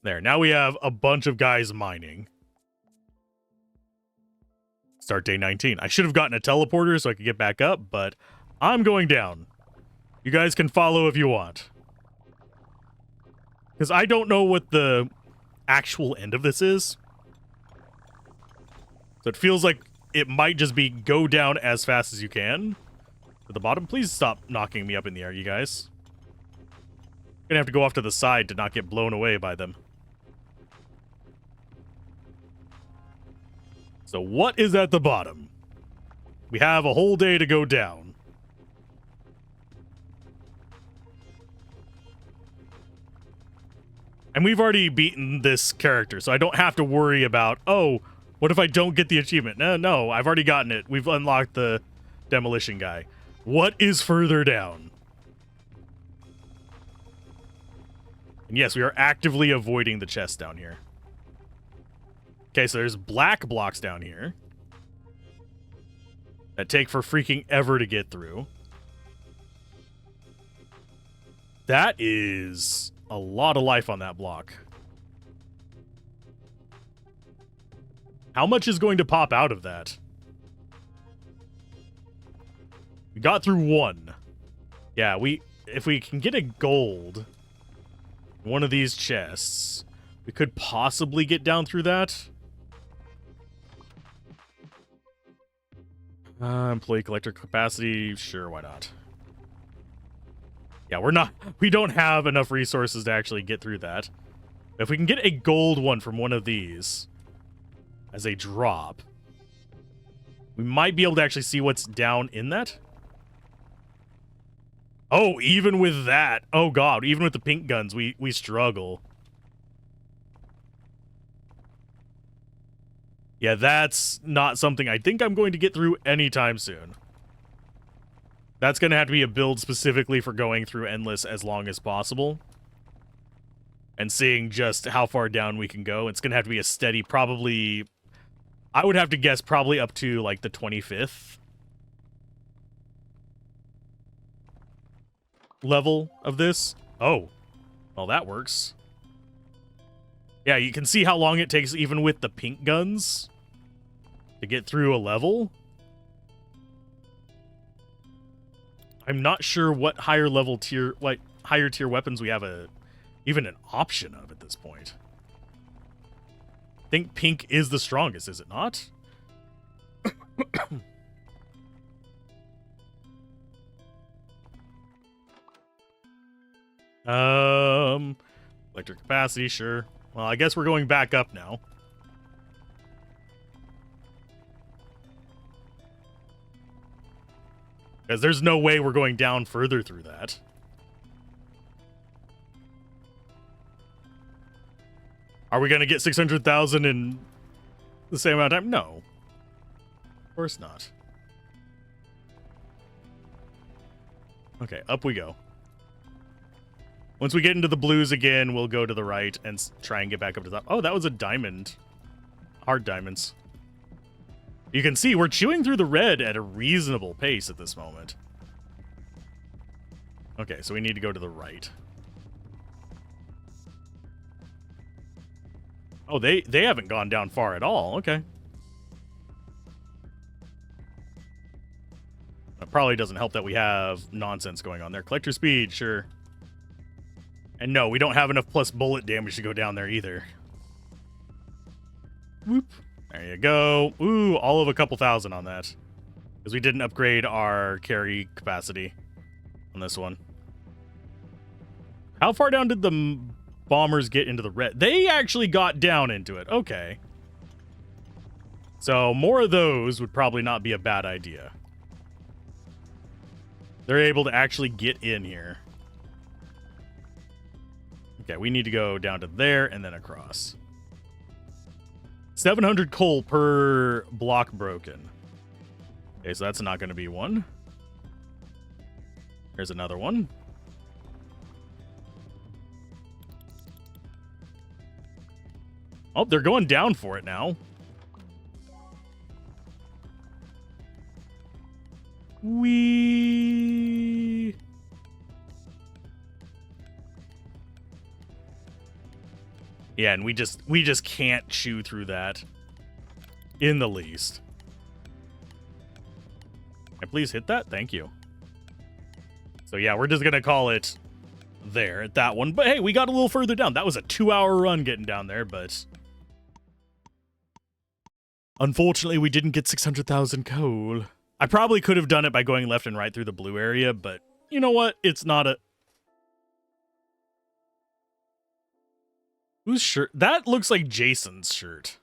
There, now we have a bunch of guys mining. Start day 19. I should have gotten a teleporter so I could get back up, but I'm going down. You guys can follow if you want. Because I don't know what the actual end of this is. So it feels like it might just be go down as fast as you can. At the bottom, please stop knocking me up in the air, you guys. I'm gonna have to go off to the side to not get blown away by them. So what is at the bottom? We have a whole day to go down. And we've already beaten this character, so I don't have to worry about, oh, what if I don't get the achievement? No, I've already gotten it. We've unlocked the demolition guy. What is further down? And yes, we are actively avoiding the chest down here. Okay, so there's black blocks down here that take for freaking ever to get through. That is a lot of life on that block. How much is going to pop out of that? We got through one. Yeah, if we can get a gold in one of these chests, we could possibly get down through that. Employee collector capacity, sure, why not? Yeah, we don't have enough resources to actually get through that. If we can get a gold one from one of these as a drop, we might be able to actually see what's down in that. Oh, even with that, oh god, even with the pink guns, we struggle. Yeah, that's not something I think I'm going to get through anytime soon. That's going to have to be a build specifically for going through Endless as long as possible. And seeing just how far down we can go. It's going to have to be a steady, probably... I would have to guess probably up to, like, the 25th level of this. Oh. Well, that works. Yeah, you can see how long it takes even with the pink guns to get through a level. I'm not sure what higher tier weapons we have even an option of at this point. I think pink is the strongest, is it not? Electric capacity, sure. Well, I guess we're going back up now. Because there's no way we're going down further through that. Are we going to get 600,000 in the same amount of time? No. Of course not. Okay, up we go. Once we get into the blues again, we'll go to the right and try and get back up to the top. Oh, that was a diamond. Hard diamonds. You can see we're chewing through the red at a reasonable pace at this moment. Okay, so we need to go to the right. Oh, they haven't gone down far at all. Okay. It probably doesn't help that we have nonsense going on there. Collector speed, sure. And no, we don't have enough plus bullet damage to go down there either. Whoop. There you go. Ooh, all of a couple thousand on that. Because we didn't upgrade our carry capacity on this one. How far down did the bombers get into the red? They actually got down into it. Okay. So more of those would probably not be a bad idea. They're able to actually get in here. Okay, we need to go down to there and then across. 700 coal per block broken. Okay, so that's not going to be one. There's another one. Oh, they're going down for it now. Whee! Yeah, and we just can't chew through that in the least. Can I please hit that? Thank you. So yeah, we're just gonna call it there at that one. But hey, we got a little further down. That was a 2-hour run getting down there, but unfortunately we didn't get 600,000 coal. I probably could have done it by going left and right through the blue area, but you know what? It's not a... Whose shirt? That looks like Jason's shirt.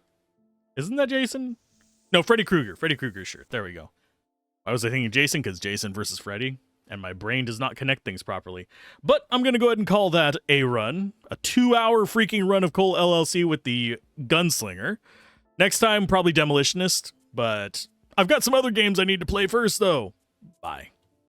Isn't that Jason? No, Freddy Krueger. Freddy Krueger's shirt. There we go. Why was I thinking Jason? Because Jason versus Freddy. And my brain does not connect things properly. But I'm going to go ahead and call that a run. A 2-hour freaking run of CoalLLC with the gunslinger. Next time, probably demolitionist. But I've got some other games I need to play first, though. Bye.